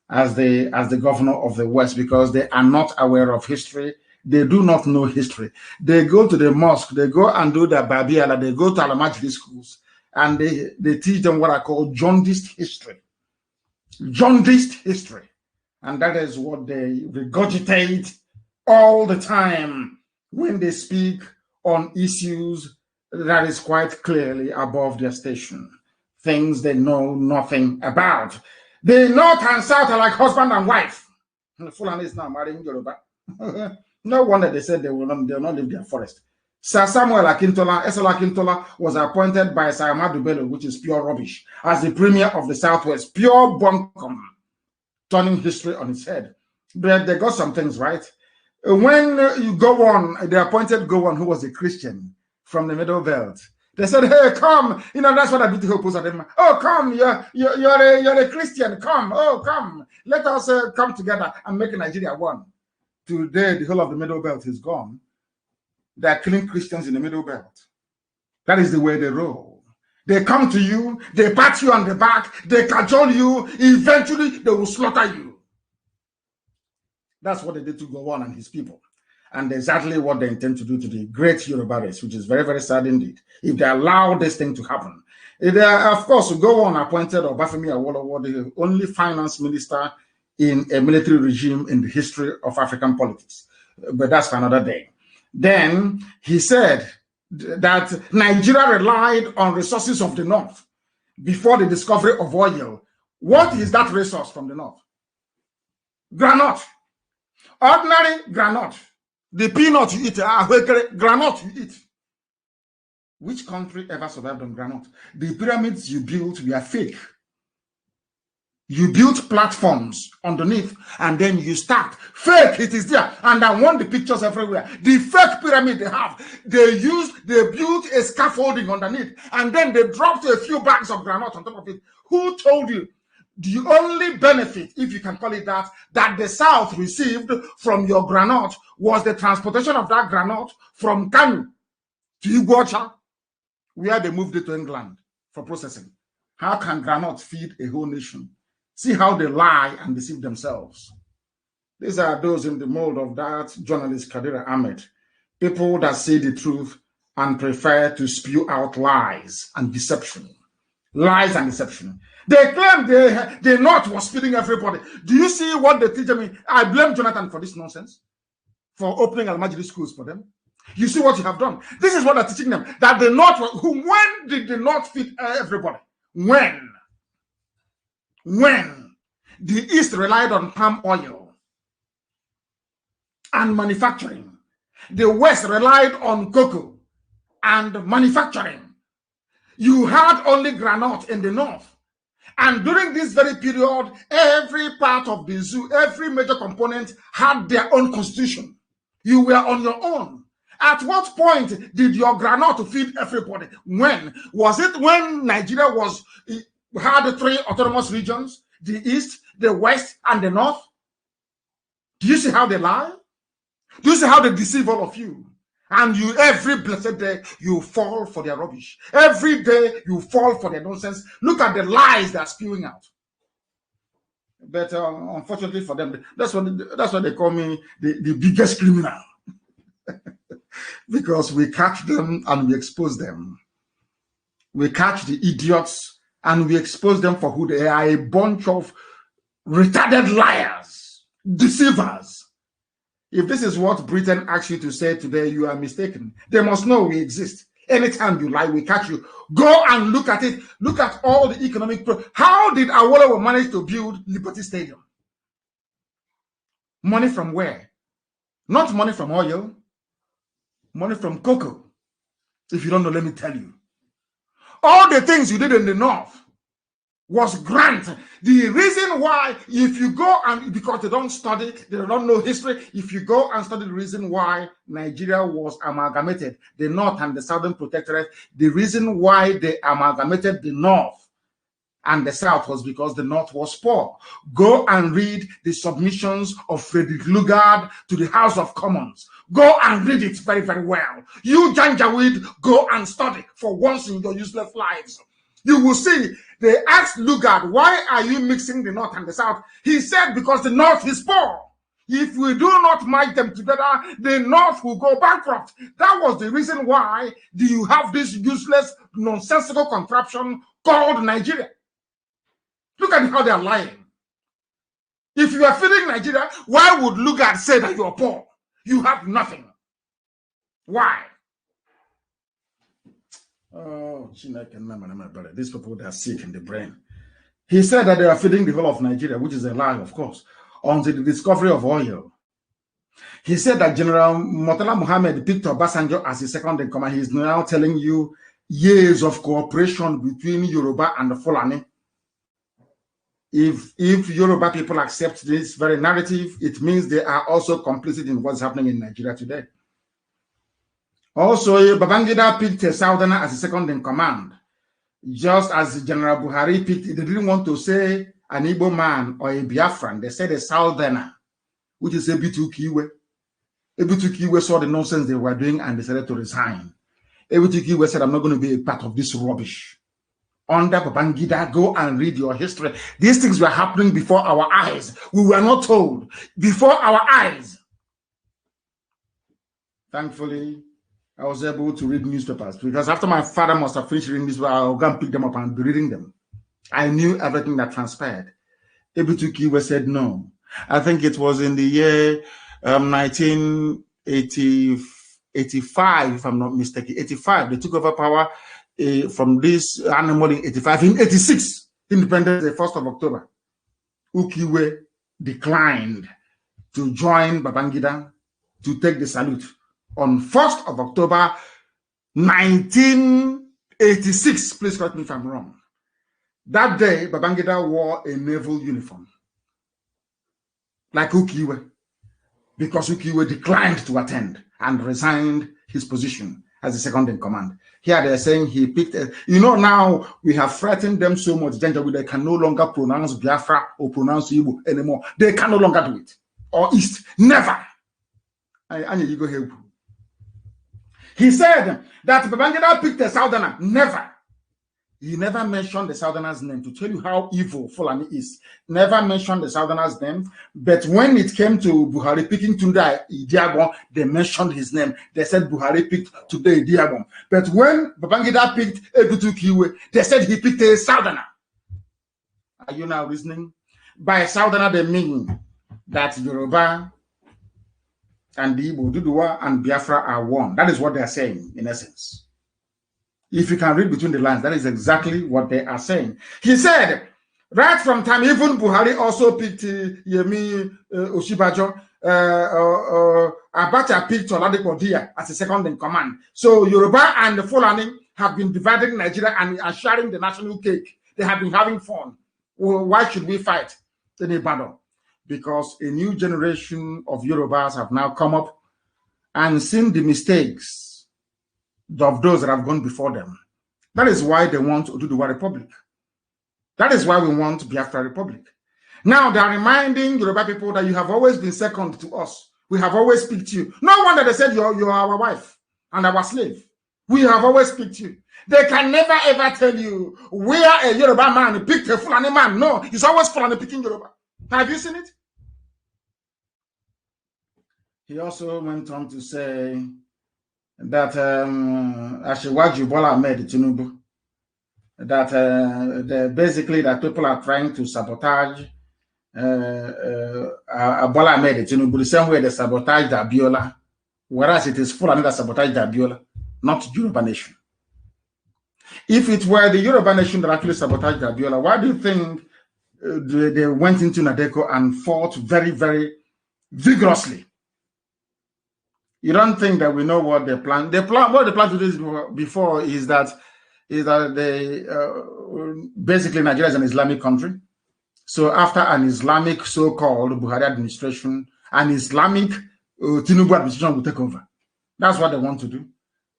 as the governor of the West because they are not aware of history. They do not know history. They go to the mosque, they go and do the Babiala, they go to Alamajiri schools, and they teach them what I call jaundiced history. Jaundiced history. And that is what they regurgitate all the time when they speak on issues that is quite clearly above their station. Things they know nothing about. The North and South are like husband and wife. Fulani is now marrying Yoruba. No wonder they said they will not leave their forest. Sir Samuel Akintola, S.L. Akintola, was appointed by Sir Ahmadu Bello, which is pure rubbish, as the premier of the Southwest, pure bunkum, turning history on its head. But they got some things right. When you go on, they appointed Go on, who was a Christian from the Middle Belt. They said, "Hey, come! You know that's what I do to Hope. Oh, come! You're a Christian. Come! Oh, come! Let us come together and make Nigeria one." Today, the whole of the Middle Belt is gone. They are killing Christians in the Middle Belt. That is the way they roll. They come to you, they pat you on the back, they cajole you. Eventually, they will slaughter you. That's what they did to Gowon and his people. And exactly what they intend to do to the great Yoruba race, which is very, very sad indeed, if they allow this thing to happen. They are, of course, Gowon appointed Obafemi Awolowo, the only finance minister in a military regime in the history of African politics. But that's for another day. Then he said that Nigeria relied on resources of the north before the discovery of oil. What is that resource from the north? Granite. Ordinary granite. The peanut you eat, granite you eat. Which country ever survived on granite? The pyramids you built were fake. You built platforms underneath and then you start. Fake, it is there. And I want the pictures everywhere. The fake pyramid they have, they built a scaffolding underneath and then they dropped a few bags of granite on top of it. Who told you? The only benefit, if you can call it that, that the South received from your granite was the transportation of that granite from Kanu to Iguacha, where they moved it to England for processing. How can granite feed a whole nation? See how they lie and deceive themselves. These are those in the mold of that journalist Kadira Ahmed. People that say the truth and prefer to spew out lies and deception. Lies and deception. They claim the North was feeding everybody. Do you see what they teach me? I blame Jonathan for this nonsense, for opening Almajiri schools for them. You see what you have done. This is what they're teaching them. That the North, when did the North feed everybody? When the East relied on palm oil and manufacturing, the West relied on cocoa and manufacturing. You had only granite in the North. And during this very period, every part of the zoo, every major component had their own constitution. You were on your own. At what point did your granite feed everybody? When? Was it when Nigeria had 3 autonomous regions, the East, the West, and the North? Do you see how they lie? Do you see how they deceive all of you? And you, every blessed day, you fall for their rubbish. Every day, you fall for their nonsense. Look at the lies they're spewing out. But unfortunately for them, that's what they call me, the biggest criminal. Because we catch them and we expose them. We catch the idiots and we expose them for who they are, a bunch of retarded liars, deceivers. If this is what Britain asks you to say today, you are mistaken. They must know we exist. Anytime you lie, we catch you. Go and look at it. Look at all the economic. How did Awolowo manage to build Liberty Stadium? Money from where? Not money from oil. Money from cocoa. If you don't know, let me tell you. All the things you did in the North was grant. The reason why, if you go and, because they don't study, they don't know history, if you go and study the reason why Nigeria was amalgamated, the North and the Southern Protectorate, the reason why they amalgamated the North and the South was because the North was poor. Go and read the submissions of Frederick Lugard to the House of Commons. Go and read it very, very well. You Janjaweed, go and study for once in your useless lives. You will see, they asked Lugard, why are you mixing the North and the South? He said, because the North is poor. If we do not merge them together, the North will go bankrupt. That was the reason why do you have this useless, nonsensical contraption called Nigeria. Look at how they are lying. If you are feeding Nigeria, why would Lugard say that you are poor? You have nothing. Why? Oh, these people, they are sick in the brain. He said that they are feeding the whole of Nigeria, which is a lie, of course, until the discovery of oil. He said that General Murtala Muhammad picked Obasanjo as his second in command. He is now telling you years of cooperation between Yoruba and the Fulani. If Yoruba people accept this very narrative, it means they are also complicit in what's happening in Nigeria today. Also, Babangida picked a Southerner as a second in command. Just as General Buhari picked, they didn't want to say an Igbo man or a Biafran. They said a Southerner, which is Ebitu Kiwe. Ebitu Kiwe saw the nonsense they were doing and decided to resign. Ebitu Kiwe said, I'm not going to be a part of this rubbish. Under Babangida, go and read your history. These things were happening before our eyes. We were not told. Before our eyes. Thankfully, I was able to read newspapers because after my father must have finished reading this, I'll go and pick them up and be reading them. I knew everything that transpired. Ebutukiwe said no. I think it was in the year 1988 85, if I'm not mistaken, 85. They took over power from this animal in 85. In 86, independence, the 1st of October, Ukiwe declined to join Babangida to take the salute. On 1st of October, 1986, please correct me if I'm wrong. That day, Babangida wore a naval uniform, like Ukiwe, because Ukiwe declined to attend and resigned his position as the second in command. Here they're saying he picked now we have threatened them so much, they can no longer pronounce Biafra or pronounce Igbo anymore. They can no longer do it. Or East, never. He said that Babangida picked a Southerner. Never. He never mentioned the Southerner's name to tell you how evil Fulani is. Never mentioned the Southerner's name. But when it came to Buhari picking Tunde Idiagbon, they mentioned his name. They said Buhari picked Tunde Idiagbon. But when Babangida picked Ebutu Kiwe, they said he picked a Southerner. Are you now listening? By Southerner, they mean that Yoruba and the Igbo, Duduwa and Biafra are one. That is what they are saying, in essence. If you can read between the lines, that is exactly what they are saying. He said, right from time, even Buhari also picked Yemi Oshibajo, Abacha picked Oladipo Dia as a second in command. So Yoruba and the Fulani have been dividing Nigeria and are sharing the national cake. They have been having fun. Well, why should we fight in a battle? Because a new generation of Yorubas have now come up and seen the mistakes of those that have gone before them. That is why they want Oduduwa Republic. That is why we want Biafra Republic. Now they are reminding Yoruba people that you have always been second to us. We have always picked you. No wonder they said you are our wife and our slave. We have always picked you. They can never ever tell you where a Yoruba man picked a Fulani man. No, it's always Fulani picking Yoruba. Have you seen it? He also went on to say that Ashiwaju Bola Ahmed Tinubu, that basically that people are trying to sabotage Bola Ahmed Tinubu the same way they sabotaged Abiola, whereas it is Fulani that sabotaged Abiola, not Yoruba nation. If it were the Yoruba nation that actually sabotaged Abiola, why do you think they went into Nadeko and fought very, very vigorously? You don't think that we know what they plan? What they plan to do before is that they basically Nigeria is an Islamic country. So after an Islamic so-called Buhari administration, an Islamic Tinubu administration will take over. That's what they want to do.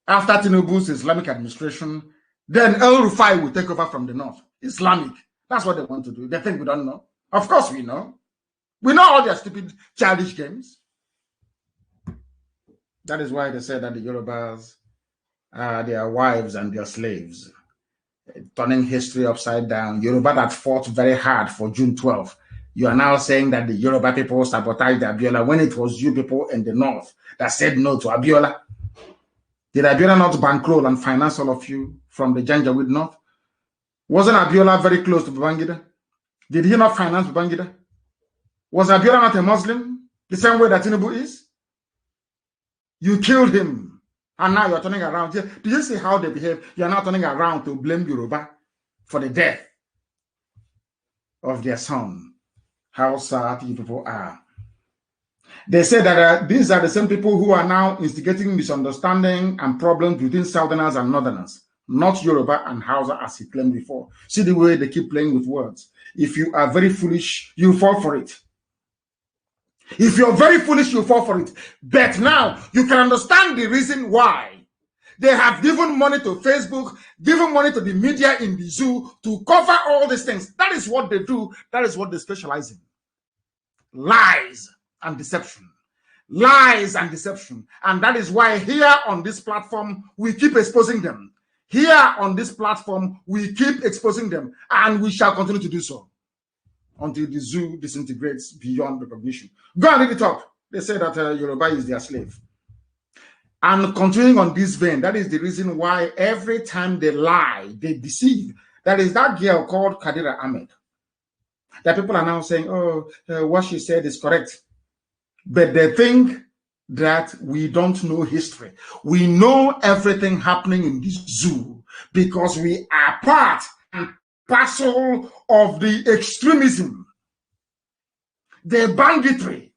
After Tinubu's Islamic administration, then El Rufai will take over from the north. Islamic. That's what they want to do. They think we don't know. Of course we know. We know all their stupid childish games. That is why they said that the Yorubas are their wives and their slaves, turning history upside down. Yoruba that fought very hard for June 12th. You are now saying that the Yoruba people sabotaged Abiola when it was you people in the north that said no to Abiola. Did Abiola not bankroll and finance all of you from the Janjaweed north? Wasn't Abiola very close to Babangida? Did he not finance Babangida? Was Abiola not a Muslim the same way that Tinubu is? You killed him, and now you're turning around. Do you see how they behave? You're now turning around to blame Yoruba for the death of their son. How sad you people are. They say that these are the same people who are now instigating misunderstanding and problems between Southerners and Northerners, not Yoruba and Hausa as he claimed before. See the way they keep playing with words. If you are very foolish, you fall for it. If you're very foolish, you fall for it. But now you can understand the reason why they have given money to Facebook, given money to the media in the zoo to cover all these things. That is what they do. That is what they specialize in. Lies and deception. Lies and deception. And that is why here on this platform, we keep exposing them. Here on this platform, we keep exposing them. And we shall continue to do so until the zoo disintegrates beyond recognition. Go and read it up. They say that Yoruba is their slave. And continuing on this vein, that is the reason why every time they lie, they deceive. That is that girl called Kadira Ahmed. That people are now saying, oh, what she said is correct. But they think that we don't know history. We know everything happening in this zoo because we are part and parcel of the extremism, the banditry,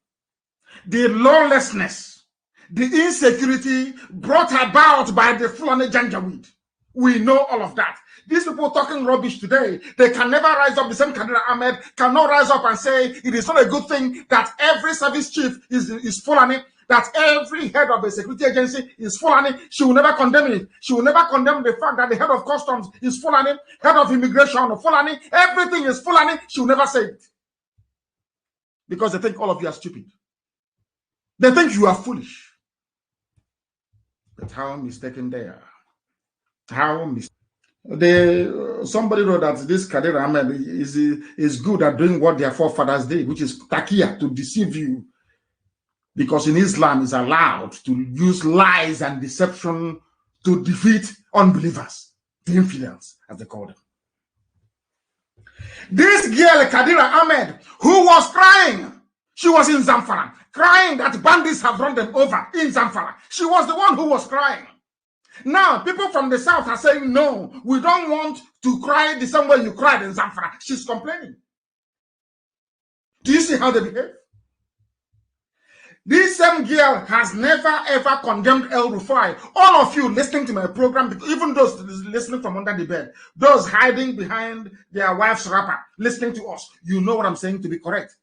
the lawlessness, the insecurity brought about by the Fulani Janjaweed. We know all of that. These people talking rubbish today, they can never rise up. The same Kadir Ahmed cannot rise up and say it is not a good thing that every service chief is Fulani, that every head of a security agency is Fulani. She will never condemn it. She will never condemn the fact that the head of customs is Fulani, head of immigration of Fulani, everything is Fulani. She will never say it. Because they think all of you are stupid. They think you are foolish. But how mistaken they are. How mistaken. Somebody wrote that this Kadir Ahmed is good at doing what their forefathers did, which is takia, to deceive you. Because in Islam, it's allowed to use lies and deception to defeat unbelievers, the infidels, as they call them. This girl, Kadir Ahmed, who was crying, she was in Zamfara, crying that bandits have run them over in Zamfara. She was the one who was crying. Now, people from the south are saying, no, we don't want to cry the same way you cried in Zamfara. She's complaining. Do you see how they behave? This same girl has never ever condemned El Rufai. All of you listening to my program, even those listening from under the bed, those hiding behind their wife's wrapper, listening to us, you know what I'm saying to be correct.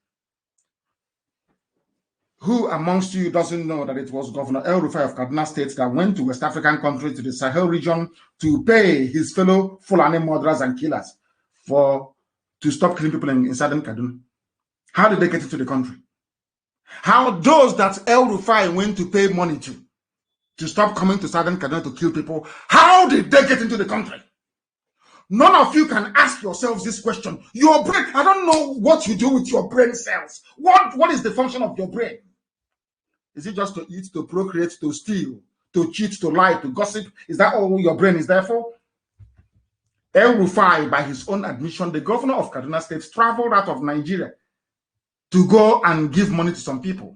Who amongst you doesn't know that it was Governor El Rufai of Kaduna State that went to West African country, to the Sahel region, to pay his fellow Fulani murderers and killers to stop killing people in southern Kaduna? How did they get into the country? How those that El Rufai went to pay money to stop coming to southern Kaduna to kill people, how did they get into the country? None of you can ask yourselves this question. Your brain, I don't know what you do with your brain cells. What is the function of your brain? Is it just to eat, to procreate, to steal, to cheat, to lie, to gossip? Is that all your brain is there for? El Rufai, by his own admission, the governor of Kaduna State, traveled out of Nigeria to go and give money to some people.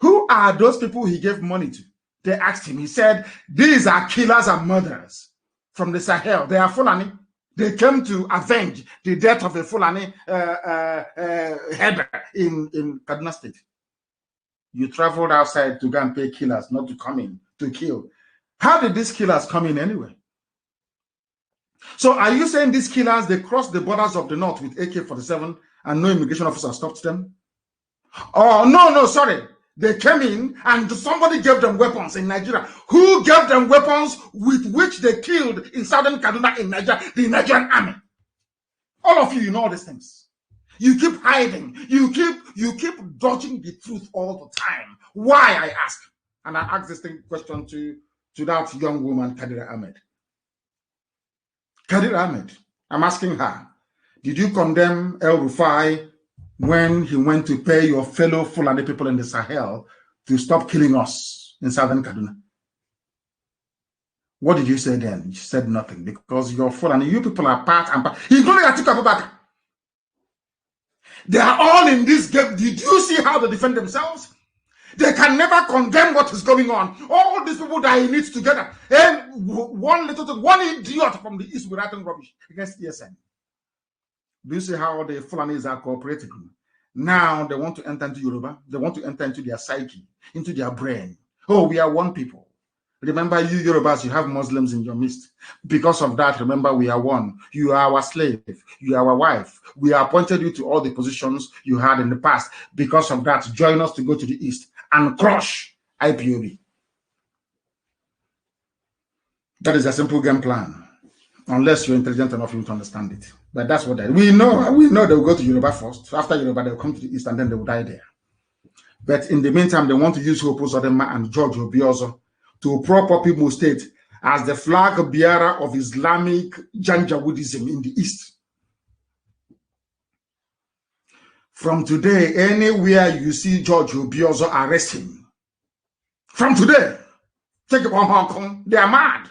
Who are those people he gave money to? They asked him. He said, these are killers and murderers from the Sahel. They are Fulani. They came to avenge the death of a Fulani header in Kaduna State. You traveled outside to go and pay killers, not to come in to kill. How did these killers come in anyway? So are you saying these killers, they crossed the borders of the north with AK-47 and no immigration officer stopped them? Oh, no, sorry. They came in and somebody gave them weapons in Nigeria. Who gave them weapons with which they killed in southern Kaduna in Nigeria? The Nigerian army. All of you know all these things. You keep hiding. You keep dodging the truth all the time. Why, I ask? And I ask this question to that young woman, Kadir Ahmed. Kadir Ahmed, I'm asking her, did you condemn El Rufai when he went to pay your fellow Fulani people in the Sahel to stop killing us in southern Kaduna? What did you say then? You said nothing, because you're Fulani. You people are part and part, including Atiku Abubakar. They are all in this game. Did you see how they defend themselves? They can never condemn what is going on. All these people that he needs together. And one idiot from the East will writing rubbish against ESN. Do you see how the Fulanis are cooperating? Now they want to enter into Yoruba. They want to enter into their psyche, into their brain. Oh, we are one people. Remember, you Yorubas, you have Muslims in your midst. Because of that, remember, we are one. You are our slave. You are our wife. We appointed you to all the positions you had in the past. Because of that, join us to go to the East and crush IPOB. That is a simple game plan. Unless you're intelligent enough to understand it. But that's what we know they'll go to Yoruba first. After Yoruba, they'll come to the East and then they will die there. But in the meantime, they want to use Hopo Zodema and George Obiozo to prop up Imo State as the flag bearer of Islamic Janjaweedism in the East. From today, anywhere you see George Obiozo, arrest him. From today, take it on Hong Kong. They are mad.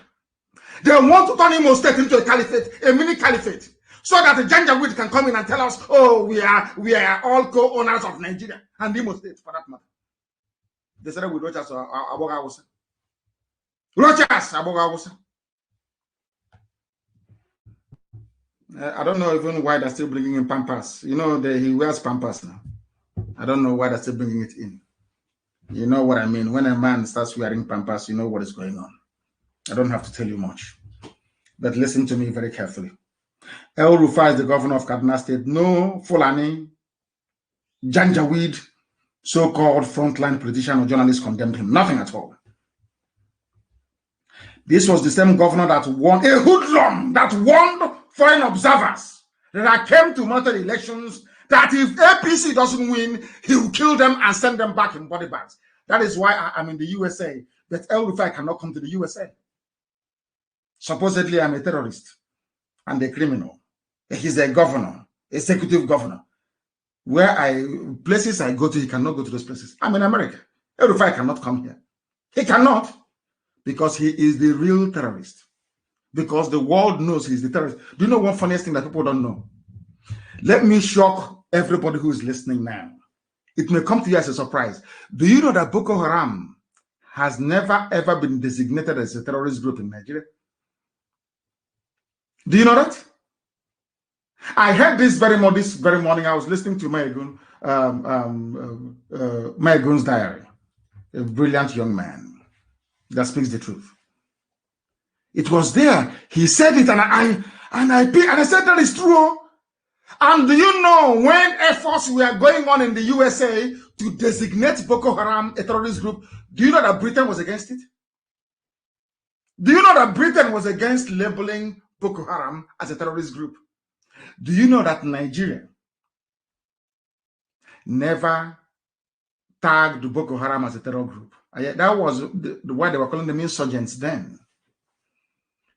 They want to turn Imo State into a caliphate, a mini caliphate, so that the Janjaweed can come in and tell us, oh, we are all co-owners of Nigeria and Imo State, for that matter. They started with Rochas or Abogawusa. Rochas, Abogawusa. I don't know even why they're still bringing in Pampas. You know, he wears Pampas now. I don't know why they're still bringing it in. You know what I mean? When a man starts wearing Pampas, you know what is going on. I don't have to tell you much. But listen to me very carefully. El Rufai is the governor of Kaduna State. No Fulani, Janjaweed, so-called frontline politician or journalist condemned him. Nothing at all. This was the same governor that won a hoodlum, that warned foreign observers that came to monitor elections that if APC doesn't win, he will kill them and send them back in body bags. That is why I'm in the USA. But El Rufai cannot come to the USA. Supposedly, I'm a terrorist and a criminal. He's a governor, executive governor. Places I go to, he cannot go to those places. I'm in America. El Rufai cannot come here. He cannot, because he is the real terrorist. Because the world knows he's the terrorist. Do you know one funniest thing that people don't know? Let me shock everybody who is listening now. It may come to you as a surprise. Do you know that Boko Haram has never ever been designated as a terrorist group in Nigeria? Do you know that? I heard this very morning. I was listening to Maegun's diary, a brilliant young man that speaks the truth. It was there. He said it, and I said that is true. And do you know when efforts were going on in the USA to designate Boko Haram a terrorist group, do you know that Britain was against it? Do you know that Britain was against labeling Boko Haram as a terrorist group? Do you know that Nigeria never tagged Boko Haram as a terror group? That was why they were calling them insurgents then.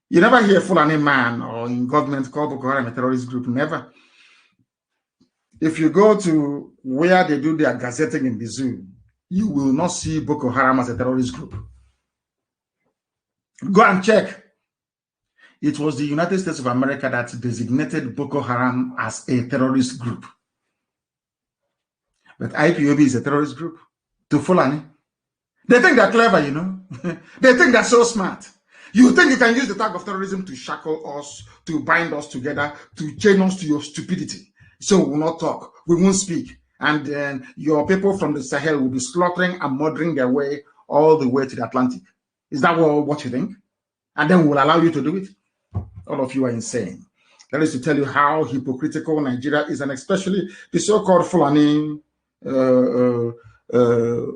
You never hear Fulani man or in government call Boko Haram a terrorist group. Never. If you go to where they do their gazetting in the zoo, you will not see Boko Haram as a terrorist group. Go and check. It was the United States of America that designated Boko Haram as a terrorist group. But IPOB is a terrorist group to Fulani. They think they're clever, you know. They think they're so smart. You think you can use the tag of terrorism to shackle us, to bind us together, to chain us to your stupidity. So we will not talk, we won't speak. And then your people from the Sahel will be slaughtering and murdering their way all the way to the Atlantic. Is that what you think? And then we will allow you to do it? All of you are insane. That is to tell you how hypocritical Nigeria is, and especially the so-called Fulani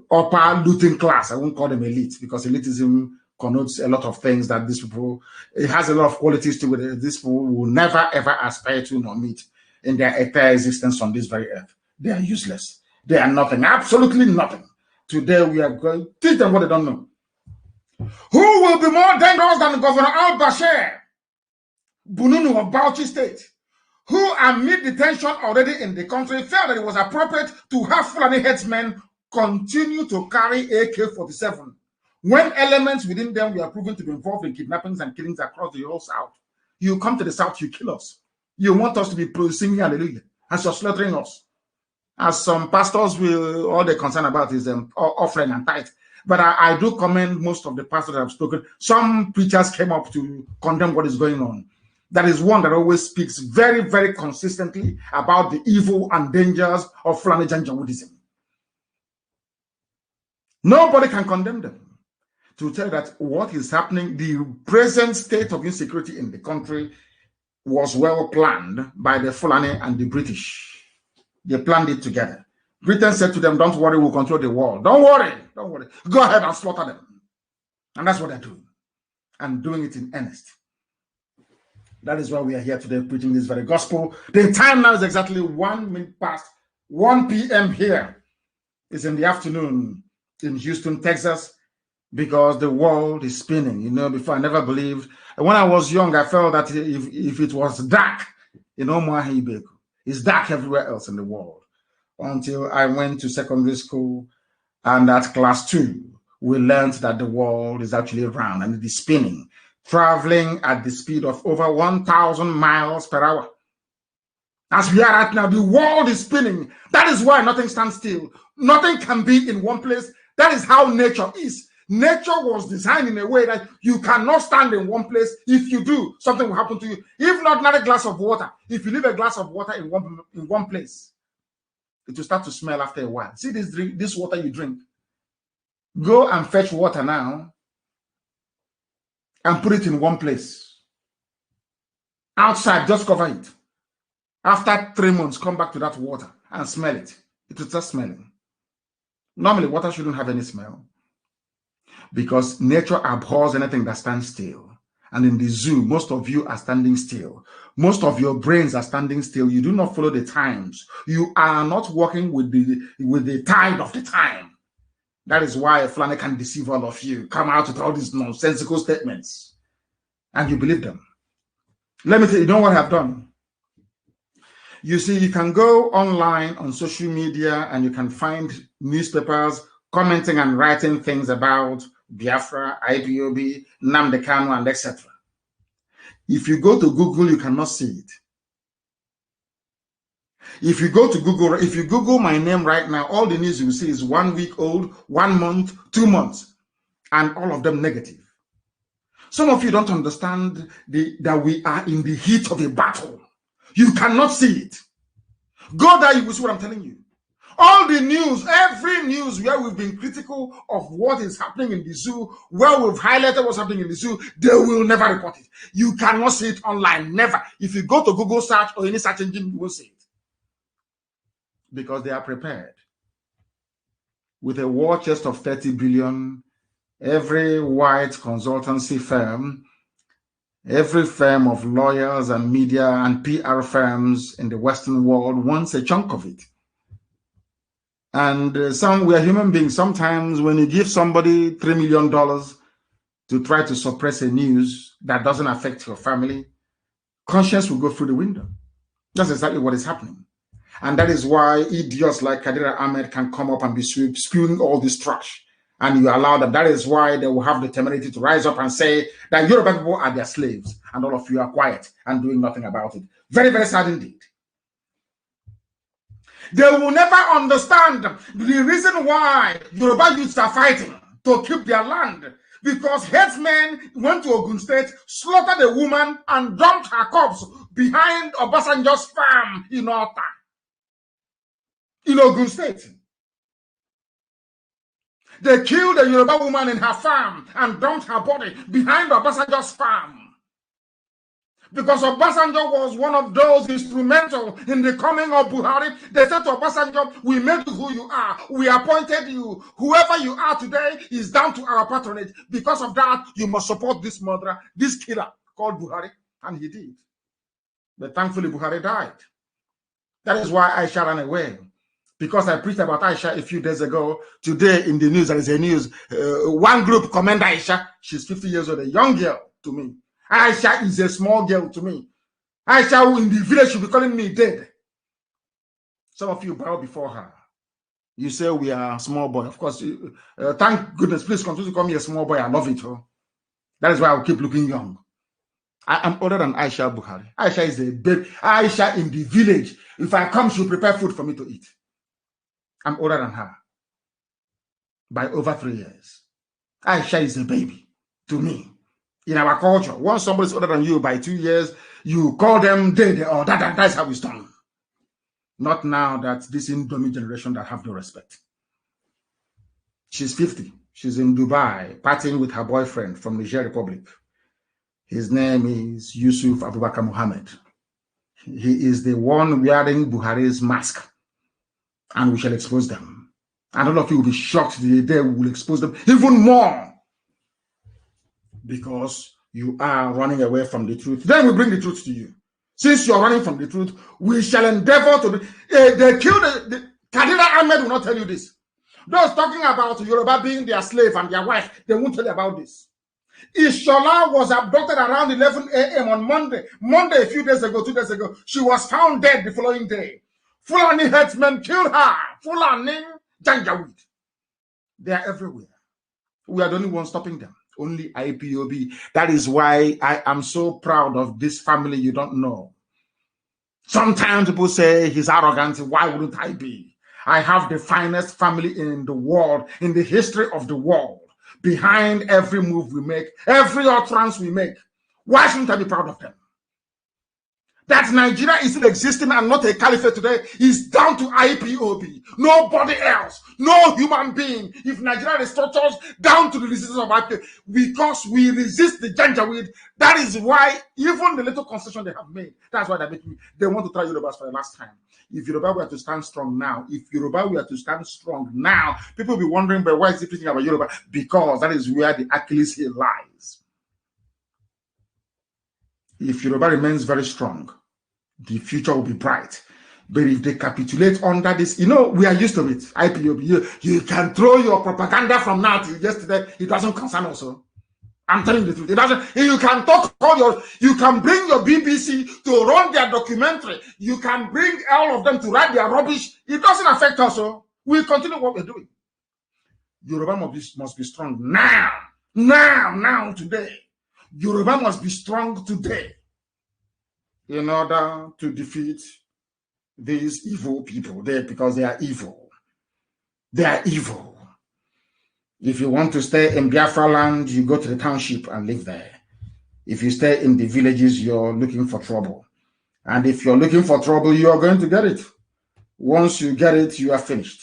upper looting class. I won't call them elite, because elitism connotes a lot of things that these people, it has a lot of qualities to it. These people will never ever aspire to nor meet in their entire existence on this very earth. They are useless. They are nothing, absolutely nothing. Today we are going to teach them what they don't know. Who will be more dangerous than Governor al-Bashir, Bununu of Bauchi State, who amid the tension already in the country felt that it was appropriate to have Fulani headsmen continue to carry AK-47 when elements within them were proven to be involved in kidnappings and killings across the whole South? You come to the South, you kill us. You want us to be singing hallelujah, and you're slaughtering us. As some pastors will, all they're concerned about is offering and tithe. But I do commend most of the pastors that have spoken. Some preachers came up to condemn what is going on. That is one that always speaks very, very consistently about the evil and dangers of Fulani Janjaweedism. Nobody can condemn them. To tell you that what is happening, the present state of insecurity in the country was well planned by the Fulani and the British. They planned it together. Britain said to them, don't worry, we'll control the world. Don't worry, don't worry. Go ahead and slaughter them. And that's what they're doing. And doing it in earnest. That is why we are here today preaching this very gospel. The time now is exactly 1 minute past 1 p.m. here. It's in the afternoon in Houston, Texas, because the world is spinning. You know, before I never believed. When I was young, I felt that if it was dark, it's dark everywhere else in the world. Until I went to secondary school, and at class 2, we learned that the world is actually round and it is spinning, traveling at the speed of over 1,000 miles per hour. As we are right now, the world is spinning. That is why nothing stands still. Nothing can be in one place. That is how nature is. Nature was designed in a way that you cannot stand in one place. If you do, something will happen to you. If not a glass of water, if you leave a glass of water in one place, it will start to smell after a while. See this water you drink. Go and fetch water now and put it in one place. Outside, just cover it. After 3 months, come back to that water and smell it. It will start smelling. Normally, water shouldn't have any smell because nature abhors anything that stands still. And in the zoo, most of you are standing still. Most of your brains are standing still. You do not follow the times. You are not working with the tide of the time. That is why Fulani can deceive all of you. Come out with all these nonsensical statements. And you believe them. Let me tell you, you know what I've done? You see, you can go online on social media and you can find newspapers commenting and writing things about Biafra, Ipob, Nnamdi Kanu, and etc. If you go to Google, you cannot see it. If you go to Google, if you Google my name right now, all the news you will see is 1 week old, 1 month, 2 months, and all of them negative. Some of you don't understand that we are in the heat of a battle. You cannot see it. Go there, you will see what I'm telling you. All the news, every news where we've been critical of what is happening in the zoo, where we've highlighted what's happening in the zoo, they will never report it. You cannot see it online, never. If you go to Google search or any search engine, you will see it. Because they are prepared. With a war chest of 30 billion, every white consultancy firm, every firm of lawyers and media and PR firms in the Western world wants a chunk of it. And we are human beings. Sometimes when you give somebody $3 million to try to suppress a news that doesn't affect your family, conscience will go through the window. That's exactly what is happening. And that is why idiots like Kadira Ahmed can come up and be spewing all this trash. And you allow them. That is why they will have the temerity to rise up and say that Yoruba people are their slaves. And all of you are quiet and doing nothing about it. Very, very sad indeed. They will never understand the reason why Yoruba youths are fighting to keep their land. Because headsmen went to Ogun State, slaughtered a woman, and dumped her corpse behind Obasanjo's farm in Ota. In Ogun State. They killed a Yoruba woman in her farm and dumped her body behind Obasanjo's farm. Because Obasanjo was one of those instrumental in the coming of Buhari. They said to Obasanjo, we made you who you are. We appointed you. Whoever you are today is down to our patronage. Because of that, you must support this murderer, this killer called Buhari. And he did. But thankfully, Buhari died. That is why Aisha ran away. Because I preached about Aisha a few days ago. Today in the news, there is a news. One group commend Aisha. She's 50 years old, a young girl to me. Aisha is a small girl to me. Aisha, who in the village should be calling me dead. Some of you bow before her. You say we are a small boy. Of course, thank goodness. Please continue to call me a small boy. I love it. Oh. That is why I will keep looking young. I am older than Aisha Buhari. Aisha is a baby. Aisha in the village. If I come, she'll prepare food for me to eat. I'm older than her by over 3 years. Aisha is a baby to me. In our culture, once somebody is older than you by 2 years, you call them dead, or that's how it's done. Not now that this Indomie generation that have no respect. She's 50. She's in Dubai, partying with her boyfriend from Niger Republic. His name is Yusuf Abubakar Mohammed. He is the one wearing Buhari's mask. And we shall expose them. And all of you will be shocked the day we will expose them even more. Because you are running away from the truth. Then we bring the truth to you. Since you are running from the truth, we shall endeavor to be. They killed Kadira Ahmed will not tell you this. Those talking about Yoruba being their slave and their wife, they won't tell you about this. Ishola was abducted around 11 a.m. on Monday. Monday, a few days ago, 2 days ago. She was found dead the following day. Fulani headsmen killed her. Fulani Janjaweed. They are everywhere. We are the only ones stopping them. Only Ipob. That is why I am so proud of this family you don't know. Sometimes people say he's arrogant. Why wouldn't I be? I have the finest family in the world, in the history of the world. Behind every move we make, every utterance we make. Why shouldn't I be proud of them? That Nigeria is still existing and not a caliphate today is down to IPOB. Nobody else. No human being. If Nigeria restructures down to the resistance of IPOB, because we resist the Janjaweed, that is why even the little concession they have made, that's why they want to try Yorubas for the last time. If Yoruba were to stand strong now, people will be wondering, but why is he preaching about Yoruba? Because that is where the Achilles heel lies. If Yoruba remains very strong, the future will be bright. But if they capitulate under this, we are used to it. IPOB, you can throw your propaganda from now to yesterday. It doesn't concern us. I'm telling you the truth. It doesn't. You can talk you can bring your BBC to run their documentary. You can bring all of them to write their rubbish. It doesn't affect us. We continue what we're doing. Yoruba must be strong now, today. Yoruba must be strong today in order to defeat these evil people there, because they are evil. They are evil. If you want to stay in Biafra land, you go to the township and live there. If you stay in the villages, you're looking for trouble. And if you're looking for trouble, you are going to get it. Once you get it, you are finished.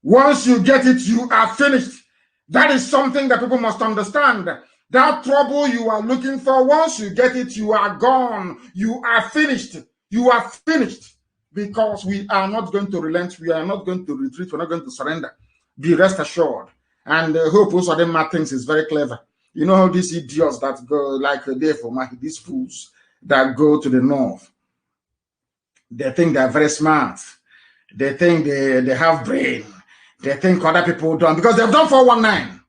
Once you get it, you are finished. That is something that people must understand. That trouble you are looking for, once you get it, you are gone. You are finished. You are finished. Because we are not going to relent. We are not going to retreat. We're not going to surrender. Be rest assured. And Hope also them thinks is very clever. You know how these idiots that go like these fools that go to the north, they think they're very smart. They think they have brain. They think other people don't, because they've done 419.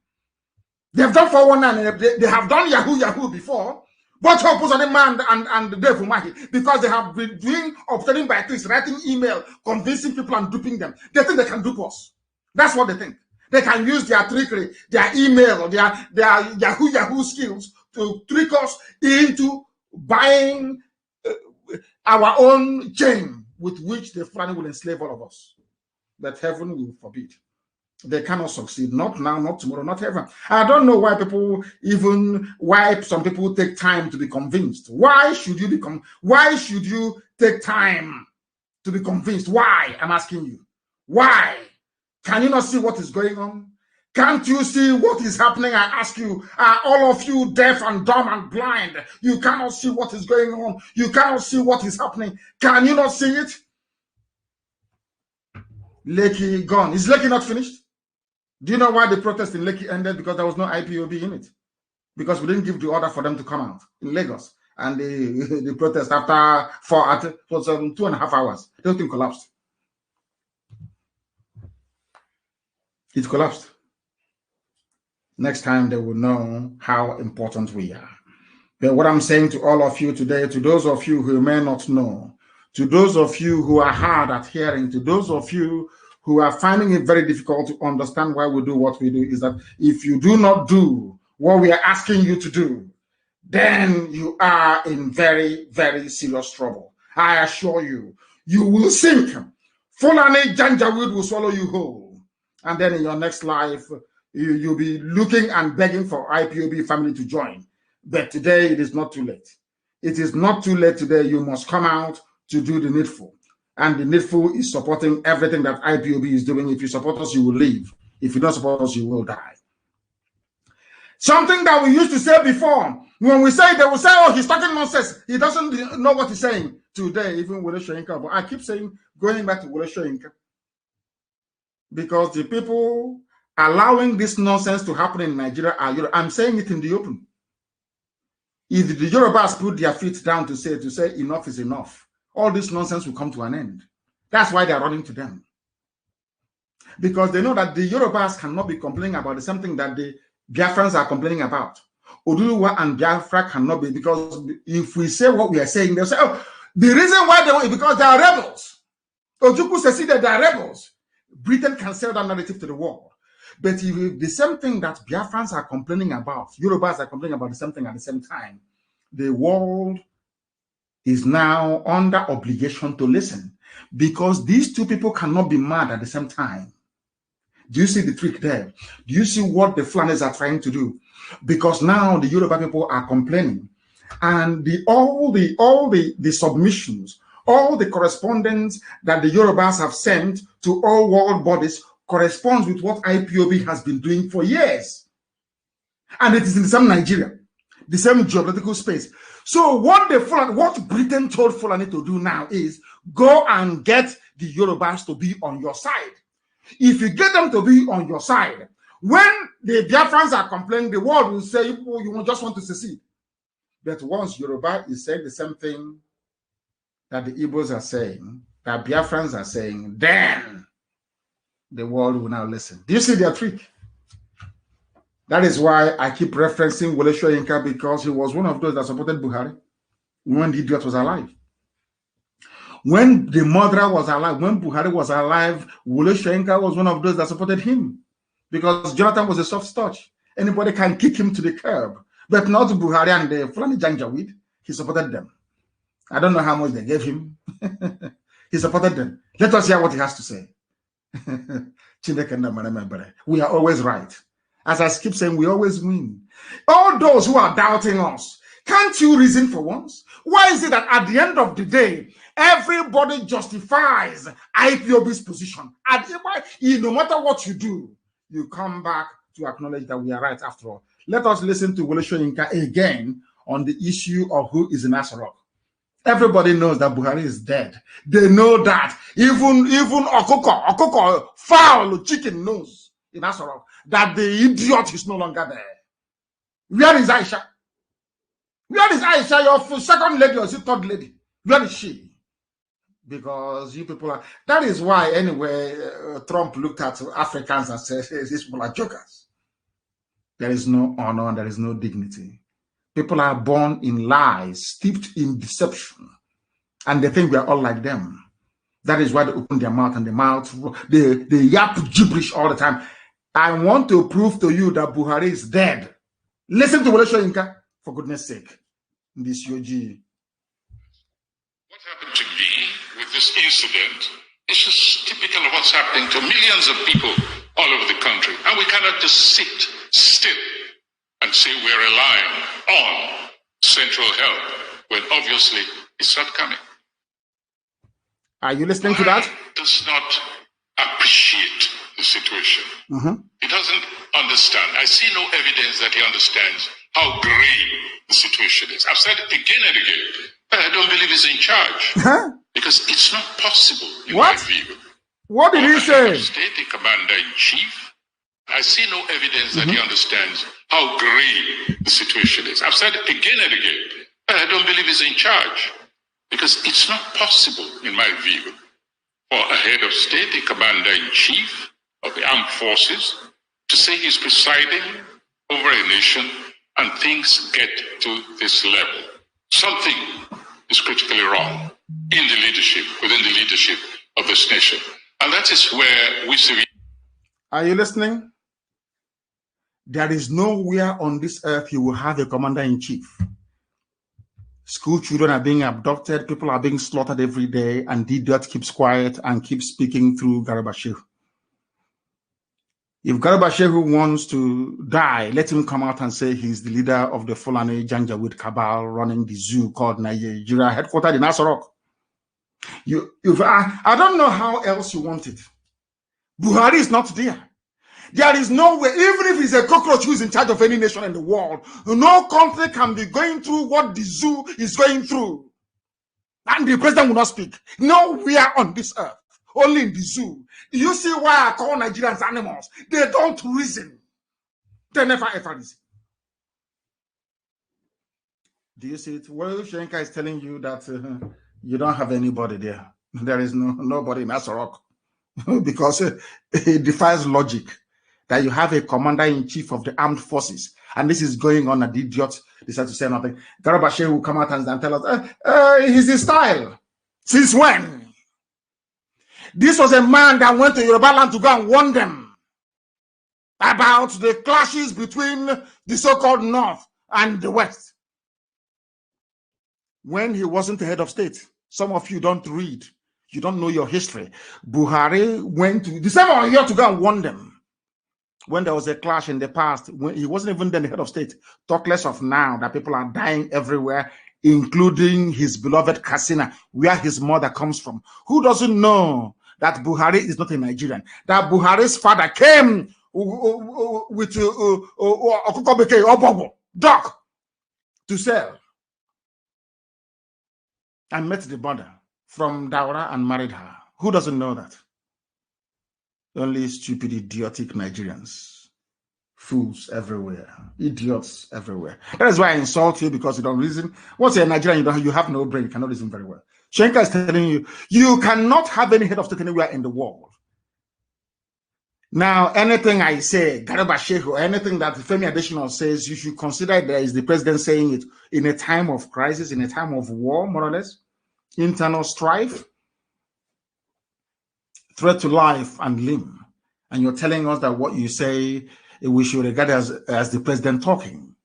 They've done 419. They have done Yahoo before. But Hope also the man and the devil because they have been doing obtaining by tricks, writing email, convincing people and duping them. They think they can dupe us. That's what they think. They can use their trickery, their email, their Yahoo skills to trick us into buying our own chain with which the Fulani will enslave all of us. But heaven will forbid. They cannot succeed. Not now, not tomorrow, not ever. I don't know why why some people take time to be convinced. Why should you take time to be convinced? Why? I'm asking you. Why? Can you not see what is going on? Can't you see what is happening? I ask you, are all of you deaf and dumb and blind? You cannot see what is going on. You cannot see what is happening. Can you not see it? Lekki gone. Is Lekki not finished? Do you know why the protest in Lekki ended? Because there was no IPOB in it. Because we didn't give the order for them to come out in Lagos. And the protest after 2.5 hours, the whole thing collapsed. It collapsed. Next time they will know how important we are. But what I'm saying to all of you today, to those of you who may not know, to those of you who are hard at hearing, to those of you who are finding it very difficult to understand why we do what we do, is that if you do not do what we are asking you to do, then you are in very, very serious trouble. I assure you, you will sink. Fulani Janjaweed will swallow you whole. And then in your next life, you'll be looking and begging for IPOB family to join. But today, it is not too late. It is not too late today. You must come out to do the needful. And the needful is supporting everything that IPOB is doing. If you support us, you will live. If you don't support us, you will die. Something that we used to say before, when we say, they will say, oh, he's talking nonsense. He doesn't know what he's saying. Today, even Wole Soyinka. But I keep saying, going back to Wole Soyinka, because the people allowing this nonsense to happen in Nigeria are Yoruba. I'm saying it in the open. If the Yorubas put their feet down to say enough is enough, all this nonsense will come to an end. That's why they're running to them. Because they know that the Yorubas cannot be complaining about the same thing that the Biafrans are complaining about. Oduduwa and Biafra cannot be, because if we say what we are saying, they'll say, oh, the reason why they want it is because they are rebels. Ojukwu says that they are rebels. Britain can sell that narrative to the world. But if the same thing that Biafrans are complaining about, Yorubas are complaining about the same thing at the same time, the world is now under obligation to listen. Because these two people cannot be mad at the same time. Do you see the trick there? Do you see what the Fulanis are trying to do? Because now the Yoruba people are complaining, and all the submissions, all the correspondence that the Yorubas have sent to all world bodies corresponds with what IPOB has been doing for years. And it is in the same Nigeria, the same geographical space. So what Britain told Fulani to do now is go and get the Yorubas to be on your side. If you get them to be on your side, when the Biafrans are complaining, the world will say, you just want to secede. But once Yoruba is saying the same thing that the Igbos are saying, that Biafrans are saying, then the world will now listen. Do you see their trick? That is why I keep referencing Wole Soyinka, because he was one of those that supported Buhari when the idiot was alive. When the murderer was alive, when Buhari was alive, Wole Soyinka was one of those that supported him, because Jonathan was a soft touch. Anybody can kick him to the curb, but not Buhari and the Fulani Janjaweed. He supported them. I don't know how much they gave him. He supported them. Let us hear what he has to say. We are always right. As I keep saying, we always win. All those who are doubting us, can't you reason for once? Why is it that at the end of the day, everybody justifies IPOB's position? And no matter what you do, you come back to acknowledge that we are right after all. Let us listen to Wole Soyinka again on the issue of who is in Asarok. Everybody knows that Buhari is dead. They know that. Even Okoko, fowl, chicken knows in Asarok that the idiot is no longer there. Where is Aisha? Where is Aisha, your second lady or third lady? Where is she? Because you people are, that is why anyway, Trump looked at Africans and said, these people are jokers. There is no honor and there is no dignity. People are born in lies, steeped in deception, and they think we are all like them. That is why they open their mouth and they yap gibberish all the time. I want to prove to you that Buhari is dead. Listen to Wole Soyinka, for goodness sake. This UG. What happened to me with this incident is just typical of what's happening to millions of people all over the country. And we cannot just sit still and say we're relying on central help when obviously it's not coming. Are you listening to that? Does not appreciate the situation. He doesn't understand. I see no evidence that he understands how grave the situation is. I've said it again and again, but I don't believe he's in charge. Because it's not possible in my view. What did he say? State, the commander-in-chief. I see no evidence that he understands how grave the situation is. I've said it again and again, but I don't believe he's in charge. Because it's not possible, in my view, for a head of state, the commander-in-chief of the armed forces, to say he's presiding over a nation and things get to this level. Something is critically wrong in the leadership, within the leadership of this nation. And that is where we see. Are you listening? There is nowhere on this earth you will have a commander-in-chief. School children are being abducted, people are being slaughtered every day, and the idiot keeps quiet and keeps speaking through Garba. If Garba wants to die, let him come out and say he's the leader of the Fulani Janjaweed cabal running the zoo called Nigeria, headquartered in Asarok. I don't know how else you want it. Buhari is not there. There is no way, even if he's a cockroach who is in charge of any nation in the world, no country can be going through what the zoo is going through. And the president will not speak. Nowhere on this earth, only in the zoo. Do you see why I call Nigerians animals? They don't reason. They never ever reason. Do you see it? Well, Shenka is telling you that you don't have anybody there. There is nobody in Asarok. Because it defies logic that you have a commander-in-chief of the armed forces, and this is going on, and the idiot decides to say nothing. Garba will come out and tell us, he's his style. Since when? This was a man that went to Yoruba land to go and warn them about the clashes between the so-called North and the West. When he wasn't the head of state, some of you don't read. You don't know your history. Buhari went to the same year to go and warn them. When there was a clash in the past, when he wasn't even then the head of state, talk less of now that people are dying everywhere, including his beloved Katsina, where his mother comes from. Who doesn't know that Buhari is not a Nigerian? That Buhari's father came with duck to sell and met the mother from Daura and married her. Who doesn't know that? Only stupid, idiotic Nigerians. Fools everywhere. Idiots everywhere. That is why I insult you, because you don't reason. Once you're a Nigerian, you have no brain. You cannot reason very well. Shenka is telling you, you cannot have any head of state anywhere in the world. Now, anything I say, Garba Sheikh, or anything that Femi Additional says, you should consider there is the president saying it in a time of crisis, in a time of war, more or less, internal strife, threat to life and limb. And you're telling us that what you say, we should regard as the president talking.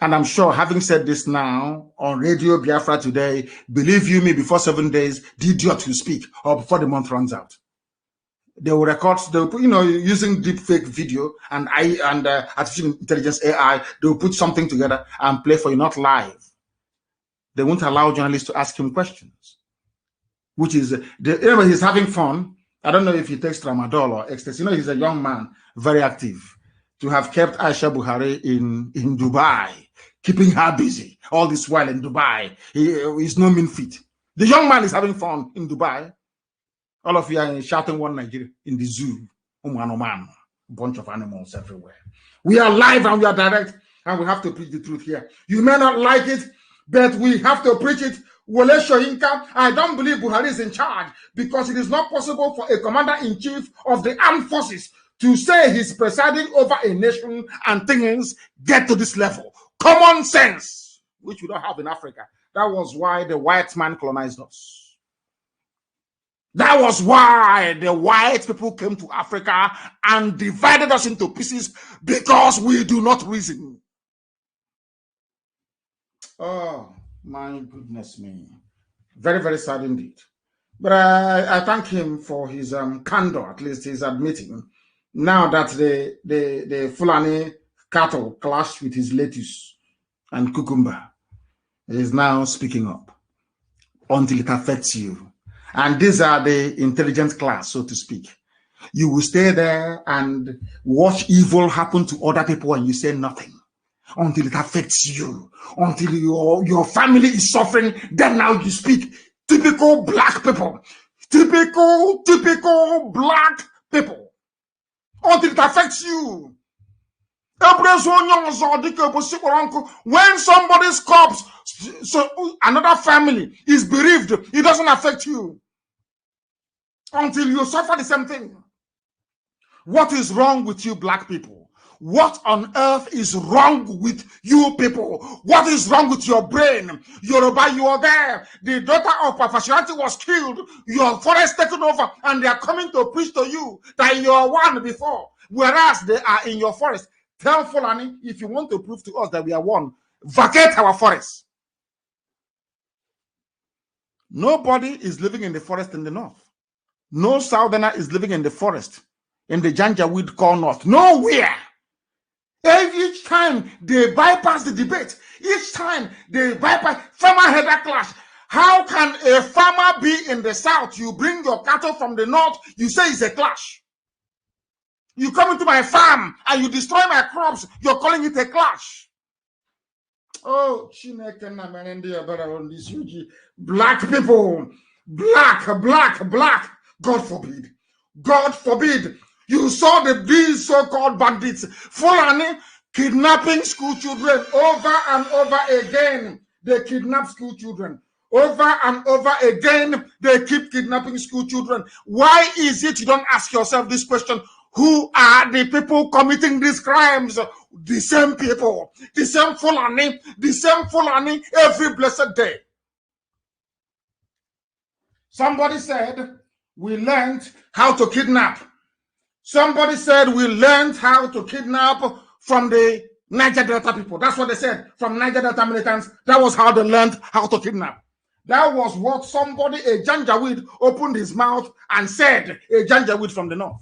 And I'm sure, having said this now on Radio Biafra today, believe you me, before 7 days, the idiot will speak, or before the month runs out. They will record, they'll put, using deep fake video and artificial intelligence AI, they'll put something together and play for you, not live. They won't allow journalists to ask him questions, which is, he's having fun. I don't know if he takes tramadol or ecstasy. He's a young man, very active. To have kept Aisha Buhari in Dubai, keeping her busy all this while in Dubai, he's no mean feat. The young man is having fun in Dubai. All of you are shouting one Nigeria in the zoo. Bunch of animals everywhere. We are live and we are direct, and we have to preach the truth here. You may not like it, but we have to preach it. Wole Soyinka, I don't believe Buhari is in charge, because it is not possible for a commander-in-chief of the armed forces to say he's presiding over a nation and things get to this level. Common sense, which we don't have in Africa. That was why the white man colonized us. That was why the white people came to Africa and divided us into pieces, because we do not reason. Oh, my goodness me. Very, very sad indeed. But I thank him for his candor. At least he's admitting now that the Fulani cattle clashed with his lettuce and cucumber. He is now speaking up until it affects you. And these are the intelligent class, so to speak. You will stay there and watch evil happen to other people and you say nothing until it affects you, until your family is suffering. Then now you speak. Typical black people. Typical black people. Until it affects you. When somebody's corpse, so another family is bereaved, it doesn't affect you until you suffer the same thing. What is wrong with you black people? What on earth is wrong with you people? What is wrong with your brain? Yoruba, you are there. The daughter of Pafashiranti was killed. Your forest taken over, and they are coming to preach to you that you are one before, whereas they are in your forest. Tell Fulani, if you want to prove to us that we are one, vacate our forest. Nobody is living in the forest in the north. No southerner is living in the forest in the Janjaweed Core North. Nowhere. Each time they bypass the debate, each time they bypass farmer-header clash. How can a farmer be in the south? You bring your cattle from the north, you say it's a clash. You come into my farm and you destroy my crops, you're calling it a clash. Oh, black people, black. God forbid. God forbid. You saw these so-called bandits, Fulani, kidnapping school children over and over again. They kidnap school children. Over and over again, they keep kidnapping school children. Why is it you don't ask yourself this question? Who are the people committing these crimes? The same people, the same Fulani every blessed day. Somebody said, we learned how to kidnap. Somebody said, we learned how to kidnap from the Niger Delta people. That's what they said, from Niger Delta militants. That was how they learned how to kidnap. That was what somebody, a Janjaweed, opened his mouth and said, a Janjaweed from the north.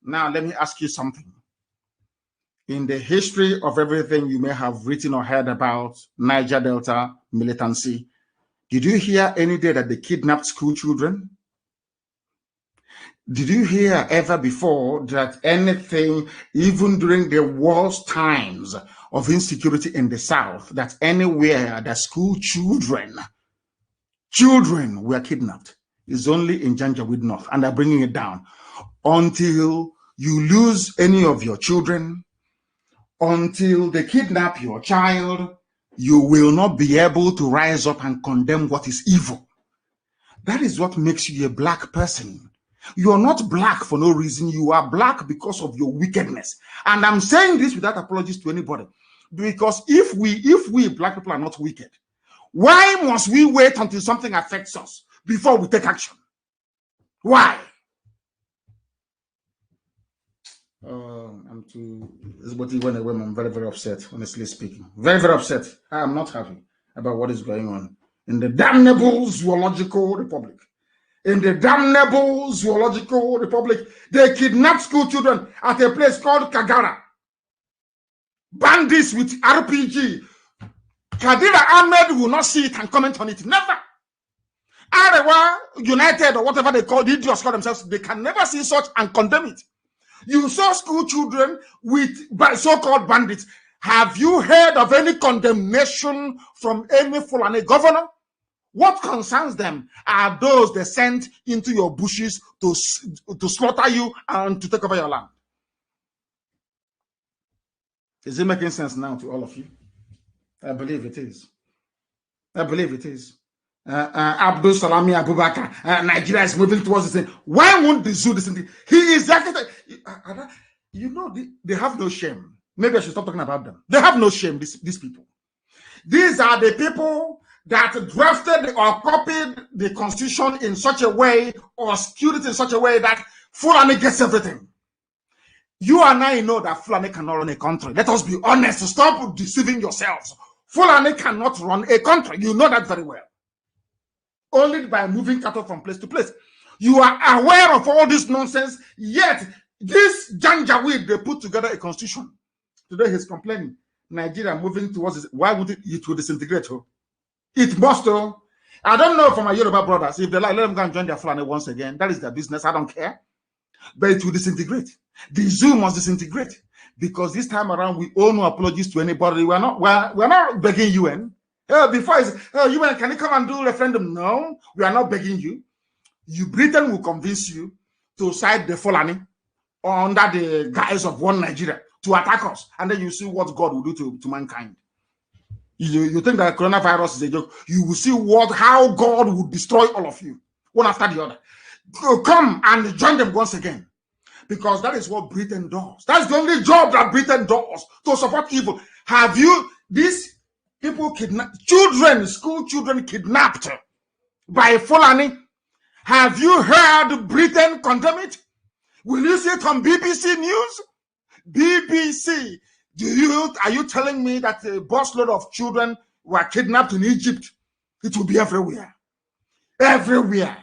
Now, let me ask you something. In the history of everything you may have written or heard about Niger Delta militancy, did you hear any day that they kidnapped school children? Did you hear ever before that anything, even during the worst times of insecurity in the South, that anywhere that school children were kidnapped? Is only in Janjaweed North, and they're bringing it down. Until you lose any of your children, until they kidnap your child, you will not be able to rise up and condemn what is evil. That is what makes you a black person. You are not black for no reason. You are black because of your wickedness. And I'm saying this without apologies to anybody. Because if we black people are not wicked, why must we wait until something affects us before we take action? Why? I'm too. I'm very, very upset, honestly speaking. Very, very upset. I am not happy about what is going on in the damnable zoological republic. In the damnable zoological republic, they kidnapped school children at a place called Kagara. Bandits with RPG. Kadira Ahmed will not see it and comment on it. Never. Arewa United or whatever they call, the idiots call themselves, they can never see such and condemn it. You saw school children with so-called bandits. Have you heard of any condemnation from any Fulani governor? What concerns them are those they sent into your bushes to slaughter you and to take over your land. Is it making sense now to all of you? I believe it is. I believe it is. Abdul Salami Abubakar, Nigeria is moving towards this thing. Why won't the zoo listen to him? He is the architect. You know, they have no shame. Maybe I should stop talking about them. They have no shame, these people. These are the people that drafted or copied the constitution in such a way or skewed it in such a way that Fulani gets everything. You and I know that Fulani cannot run a country. Let us be honest. Stop deceiving yourselves. Fulani cannot run a country. You know that very well. Only by moving cattle from place to place. You are aware of all this nonsense, yet this Janjaweed, they put together a constitution. Today he's complaining. Nigeria moving towards this. Why would it will disintegrate? Oh? It must. Oh. I don't know for my Yoruba brothers. If they like, let them go and join their Fulani once again. That is their business. I don't care. But it will disintegrate. The zoo must disintegrate. Because this time around, we owe no apologies to anybody. We're not begging UN. Before it's, UN, can you come and do a referendum? No, we are not begging you. Britain will convince you to side the Fulani under the guise of one Nigeria to attack us. And then you see what God will do to mankind. You think that coronavirus is a joke. You will see how God will destroy all of you, one after the other. Come and join them once again. Because that is what Britain does. That's the only job that Britain does, to support evil. Have you, these people kidnapped, school children kidnapped by Fulani? Have you heard Britain condemn it? Will you see it on BBC News? BBC, are you telling me that a busload of children were kidnapped in Egypt? It will be everywhere. Everywhere.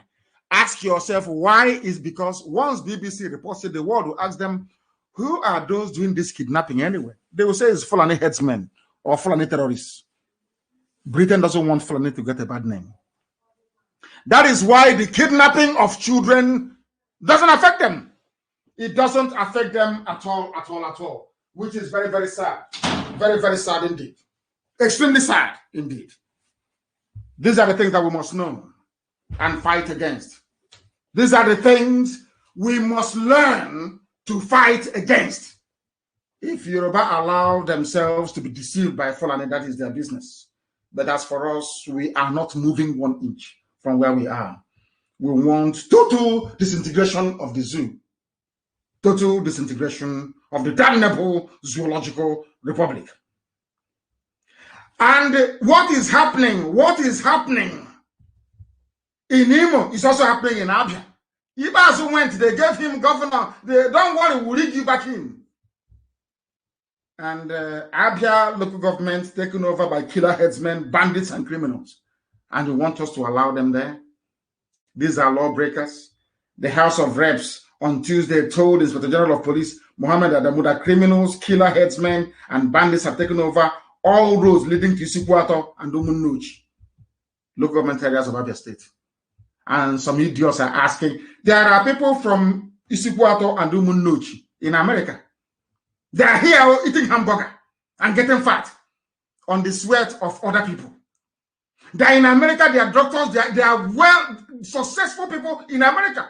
Ask yourself why. Is because once BBC reports it, the world will ask them, who are those doing this kidnapping anyway? They will say it's Fulani headsmen or Fulani terrorists. Britain doesn't want Fulani to get a bad name. That is why the kidnapping of children doesn't affect them. It doesn't affect them at all, which is very, very sad. Very, very sad indeed. Extremely sad indeed. These are the things that we must know and fight against. These are the things we must learn to fight against. If Yoruba allow themselves to be deceived by Fulani, that is their business. But as for us, we are not moving 1 inch from where we are. We want total disintegration of the zoo. Total disintegration of the damnable zoological republic. And what is happening? What is happening in Imo is also happening in Abia. Ibazu went, they gave him governor. They don't worry, we'll rig you back in. And Abia local government taken over by killer headsmen, bandits, and criminals. and you want us to allow them there? These are lawbreakers. The House of Reps on Tuesday told the Inspector General of Police, Mohammed Adamu, that criminals, killer headsmen, and bandits have taken over all roads leading to Isikuato and Umunnuchi, local government areas of Abia State. And some idiots are asking, there are people from Isikuato and Umunnuchi in America. They are here eating hamburger and getting fat on the sweat of other people. They are in America, they are doctors, they are well successful people in America.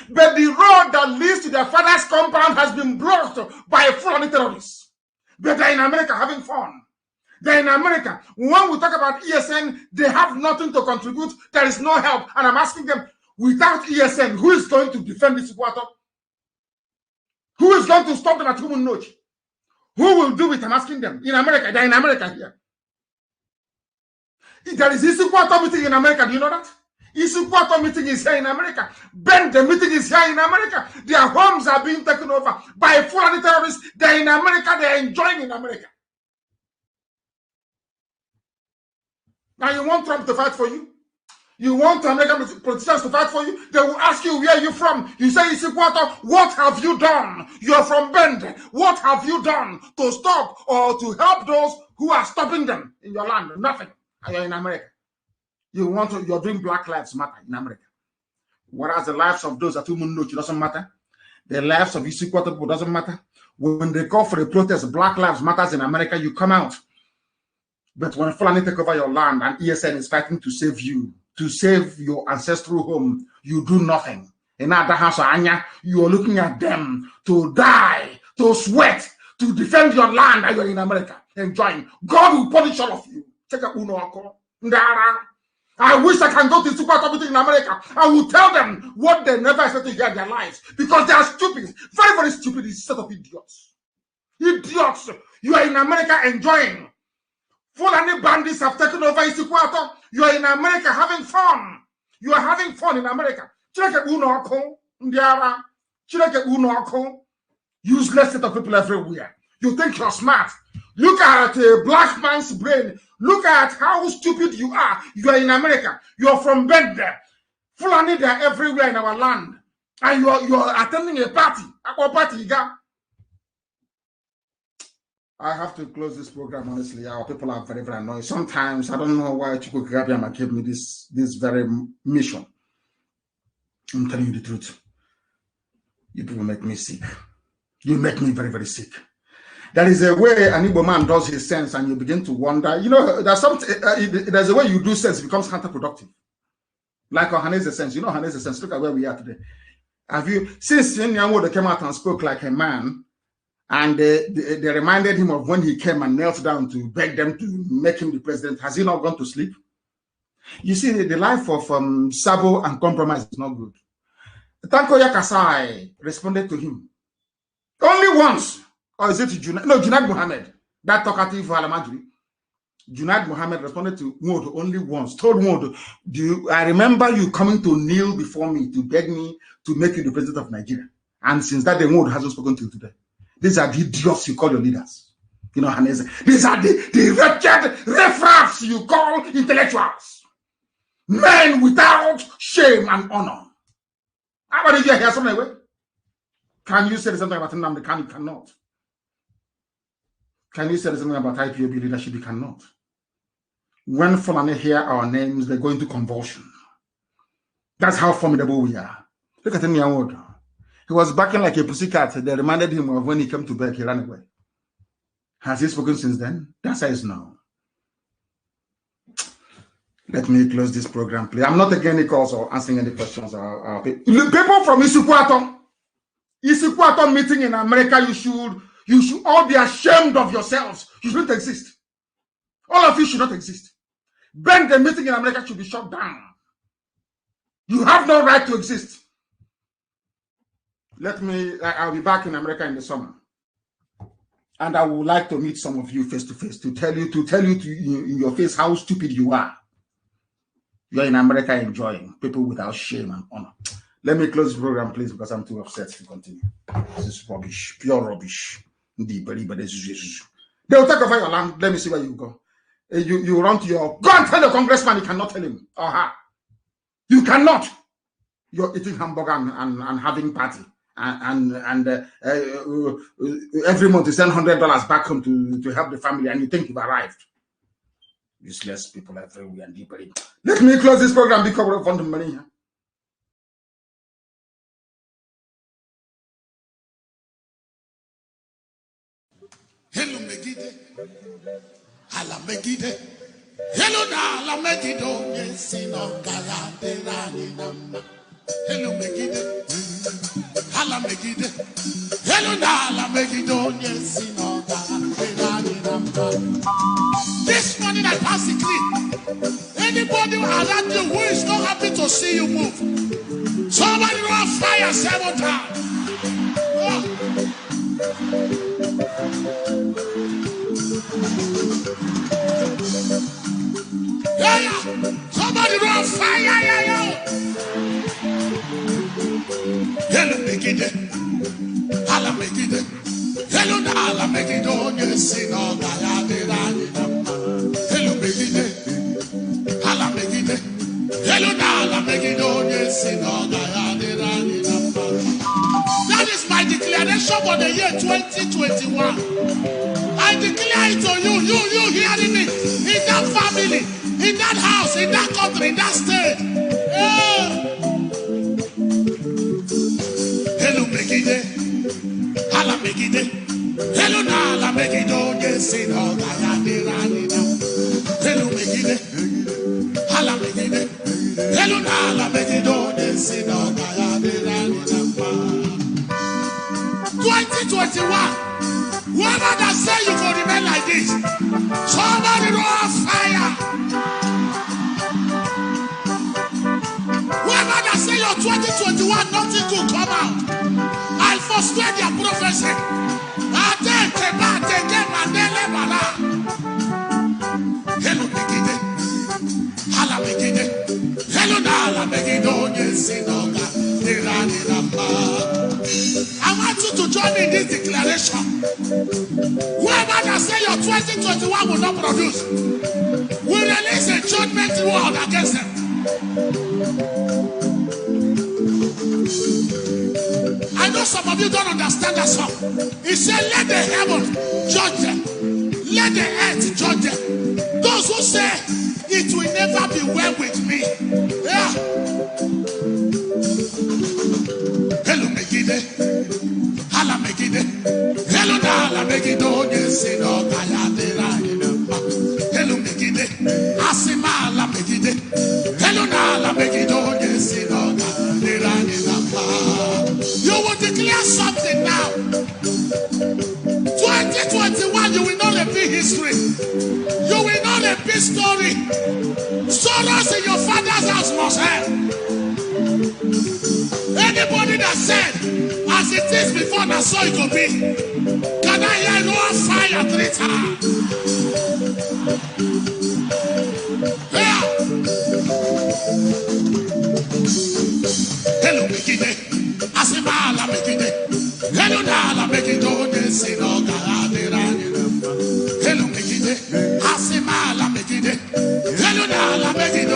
But the road that leads to their father's compound has been blocked by Fulani terrorists. But they're in America having fun. They're in America. When we talk about ESN, they have nothing to contribute. There is no help. And I'm asking them, without ESN, who is going to defend this water? Who is going to stop them at human note? Who will do it? I'm asking them. In America, they're in America here. There is Isikuato meeting in America. Do you know that? Isikuato meeting is here in America. The meeting is here in America. Their homes are being taken over by Fulani terrorists. They're in America. They're enjoying in America. Now you want Trump to fight for you? You want American politicians to fight for you? They will ask you, where are you from? You say, Isikuato, what have you done? You're from Bend. What have you done to stop or to help those who are stopping them in your land? Nothing. And you're in America. You're doing Black Lives Matter in America. Whereas the lives of those at Umunnuchi doesn't matter. The lives of Isikuato people doesn't matter. When they call for a protest, Black Lives Matters in America, you come out. But when Fulani take over your land and ESN is fighting to save you, to save your ancestral home, you do nothing. In other house, you are looking at them to die, to sweat, to defend your land, and you're in America enjoying. God will punish all of you. I wish I can go to Isikuato meeting in America. I will tell them what they never expect to hear in their lives because they are stupid, very, very stupid. It's a set of idiots. Idiots. You are in America enjoying. Fulani bandits have taken over Isikuato. You are in America having fun. You are having fun in America. Useless set of people everywhere. You think you're smart. Look at a black man's brain. Look at how stupid you are. You are in America. You are from Bend there. Fulani, they are everywhere in our land. And you are attending a party. I have to close this program, honestly. Our people are very, very annoying. Sometimes, I don't know why Chukwu Gabiama gave me this very mission. I'm telling you the truth. You people make me sick. You make me very, very sick. There is a way an Igbo man does his sense and you begin to wonder. You know, there's a way you do sense, it becomes counterproductive. Like Ohanese's sense. You know Ohanese's sense. Look at where we are today. Have you, since Nyanwodo came out and spoke like a man, and they reminded him of when he came and knelt down to beg them to make him the president. Has he not gone to sleep? You see, the life of Sabo and compromise is not good. Tanko Yakasai responded to him. Only once. Or is it Junaid Mohammed? That talkative Alamajri. Junaid Mohammed responded to Modo only once. Told Modo, I remember you coming to kneel before me to beg me to make you the president of Nigeria. And since that day, Modo hasn't spoken to you today. These are the idiots you call your leaders. You know, Hanese. These are the wretched riffraffs you call intellectuals. Men without shame and honor. How about you hear something like that? Can you say something about Nnamdi Kanu? You cannot. Can you say something about IPOB leadership? You cannot. When Fulani hear our names, they go into convulsion. That's how formidable we are. Look at Nyanwodo. He was backing like a pussycat. They reminded him of when he came to bed, he ran away. Has he spoken since then? The answer is no. Let me close this program, please. I'm not taking any calls or answering any questions. People from Isikuato meeting in America, you should all be ashamed of yourselves. You shouldn't exist. All of you should not exist. Bend the meeting in America should be shut down. You have no right to exist. I'll be back in America in the summer. And I would like to meet some of you face to face to tell you in your face how stupid you are. You're in America enjoying, people without shame and honor. Let me close the program, please, because I'm too upset to continue. This is rubbish, pure rubbish. They'll take over your land. Let me see where you go. you run to your, go and tell the congressman, you cannot tell him. You cannot. You're eating hamburger and having party. And every month you send $100 back home to help the family, and you think you've arrived. Useless people everywhere and deeper. Let me close this program because we want the money here. Hello Megide, Ala Megide, hello na Ala Megido, yes no galante rani nama. Hello Megide, Ala Megide, hello na Ala Megido, yes no galante rani nama. This morning I pass the clip. Anybody around you who is not happy to see you move, somebody run fire 7 times. Oh. Yeah. Somebody run fire, yeah. Hello, Megide. Ala Megide. Hello, Ala Megide. Yes, no, hello, Megide. Ala Megide. Hello, Ala Megide. Yes, no, that is my declaration for the year 2021. I declare it to you hearing it, in that family, in that house, in that country, in that state. Hello, Megide. Ala Megide. Hello, Ala Megide. Yes, no, hello, Megide. Ala Megide. Hello, Ala Megide. Yes, no, 2021. Whoever that say you will remain like this, somebody roll fire. Whoever that say your 2021 nothing could come out, I'll frustrate their prophecy. Hello, Megide. Ala Megide. Hello, Ala Megide. I want you to join me in this declaration. Whoever that say your 2021 will not produce, we release a judgment word against them. I know some of you don't understand that song. He said, let the heaven judge them. Let the earth judge them. Those who say it will never be well with me. Yeah. Hello, Megide. Ala Megide. Hello, Ala Megide. Yes, no, hello, Megide. Asima Ala Megide. Hello, Ala Megide. Yes, no, you will declare something now. 2021, you will not repeat history. You will not repeat story. Sorrows in your father's house must end. Anybody that said, as it is before, that's so it will be. Can I hear no fire 3 times? Yeah. Hello, Megide. Asima Ala Megide. Hello, Ala Megide. Hello, Megide. Asima Ala Megide. Hello, Ala Megide.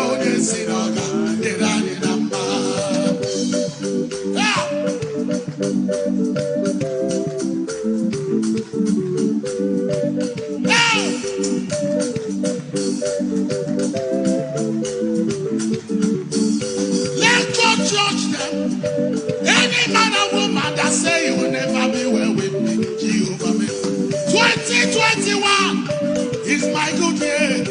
Let God judge them. Any man or woman that say you will never be well with me, Jehovah me. 2021 is my good year.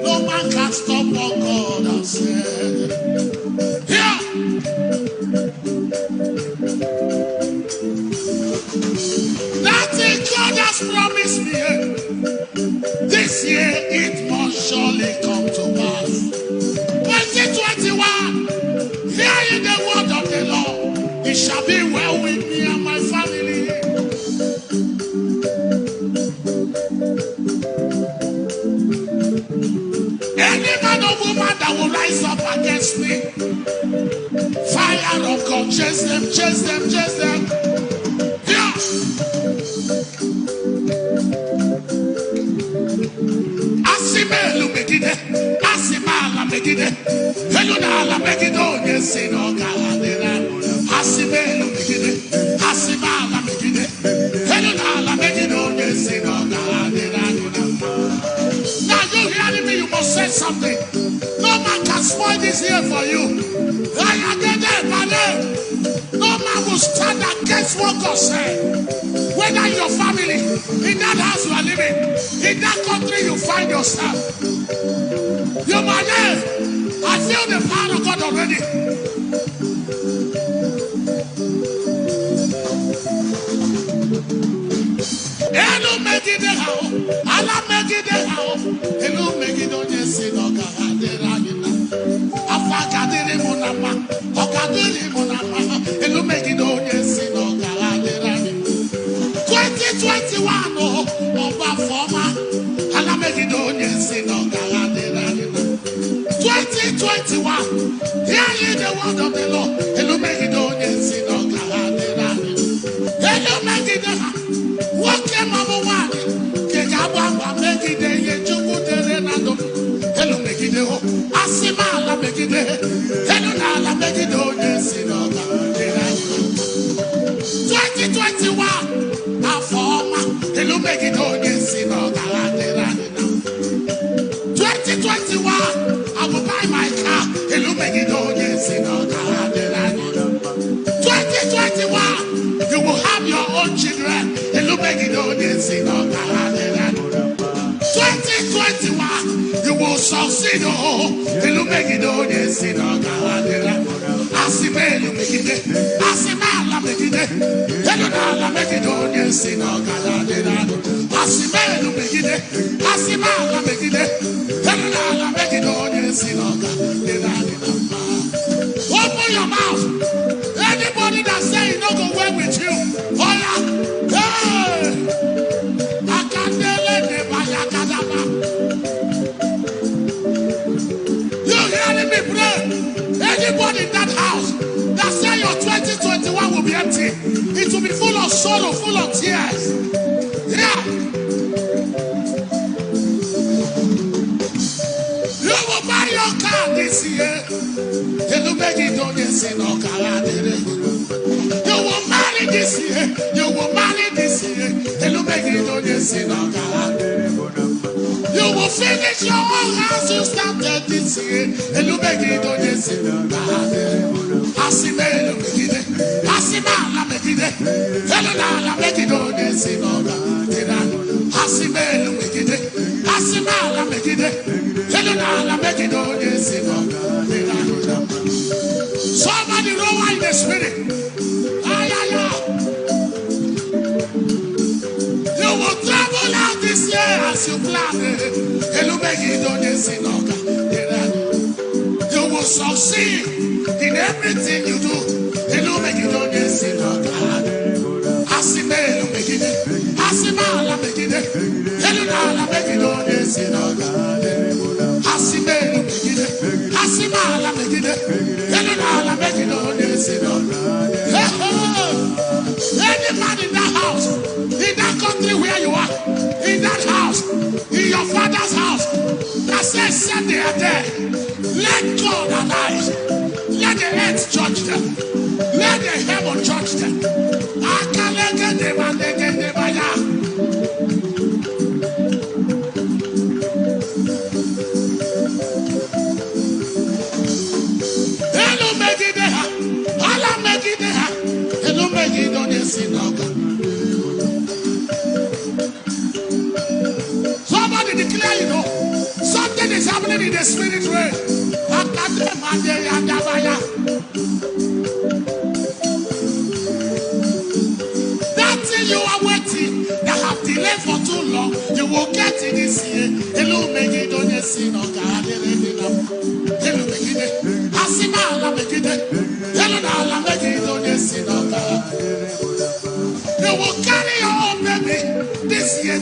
No man can stop what God has said. Here. Nothing God has promised me. This year it must surely come to pass. 2021, hear ye the word of the Lord. It shall be well with me and my family. Any man or woman that will rise up against me, fire of God, chase them, chase them, chase them. Yeah. Asime ala megido nyesi no galadera. Asimelu megide. Asimala megide. Helu na ala megido nyesi no galadera. Now you hearing me, you must say something. No man can spoil this here for you. No man will stand against what God said. Whether in your family, in that house you are living, in that country you find yourself. You might I feel the power of God already. Hello, make it how. Allah make it how. Hello, make it on your sin. Afakadiri munama. Okadiri munama. Hello, make it on your sin. 2021 over former. Allah make it on your sin. 2021. Hear ye the word of the Lord. Hello, make it on your sin. Hello, make it how. What came over one? Kekabamba make it ye chuku terenado. Hello make it ho. Asimala make it. Hello na make it ho yesinoga. 2021 afoma. Hello make it ho yesinoga. 2021 I will buy my car. Hello make it ho yesinoga. 2021 you will have your own children. 2021, you will succeed. You make it on your sin. Asimelu make it. Asimala make it. Hello, make it on your sin. Asimelu make it. Asimala make it. Hello, make it on your sin. Open your mouth. Anybody that say it not go well with you. Oh yeah. You hearing me pray? Anybody in that house that say your 2021 will be empty, it will be full of sorrow, full of tears. Yeah. You will buy your car this year. You will marry this year. You will marry this year. You will finish your own house you started this year. Asimelu megide. Asimala megide. Helena megide. Asimelu megide. Asimala megide. Helena megide. Somebody roll in the spirit. You will travel out this year as you plan. You will succeed in everything you do. Asimelu megide. Asimala megide. Helena megide. Asimelu megide. Asimala megide. Helena megide. Any man in that house, in that country where you are, in that house, in your father's house, that says set they are there. Let God arise. Let the earth judge them. Let the heaven judge them. Somebody declare, you know, something is happening in the spirit realm. That thing you are waiting, that have delayed for too long, you will get it this year. Hello, make it on your sin, or God, hello, make it. Asimala, make it. Hello, make it on your sin, or God. You will carry your own baby this year,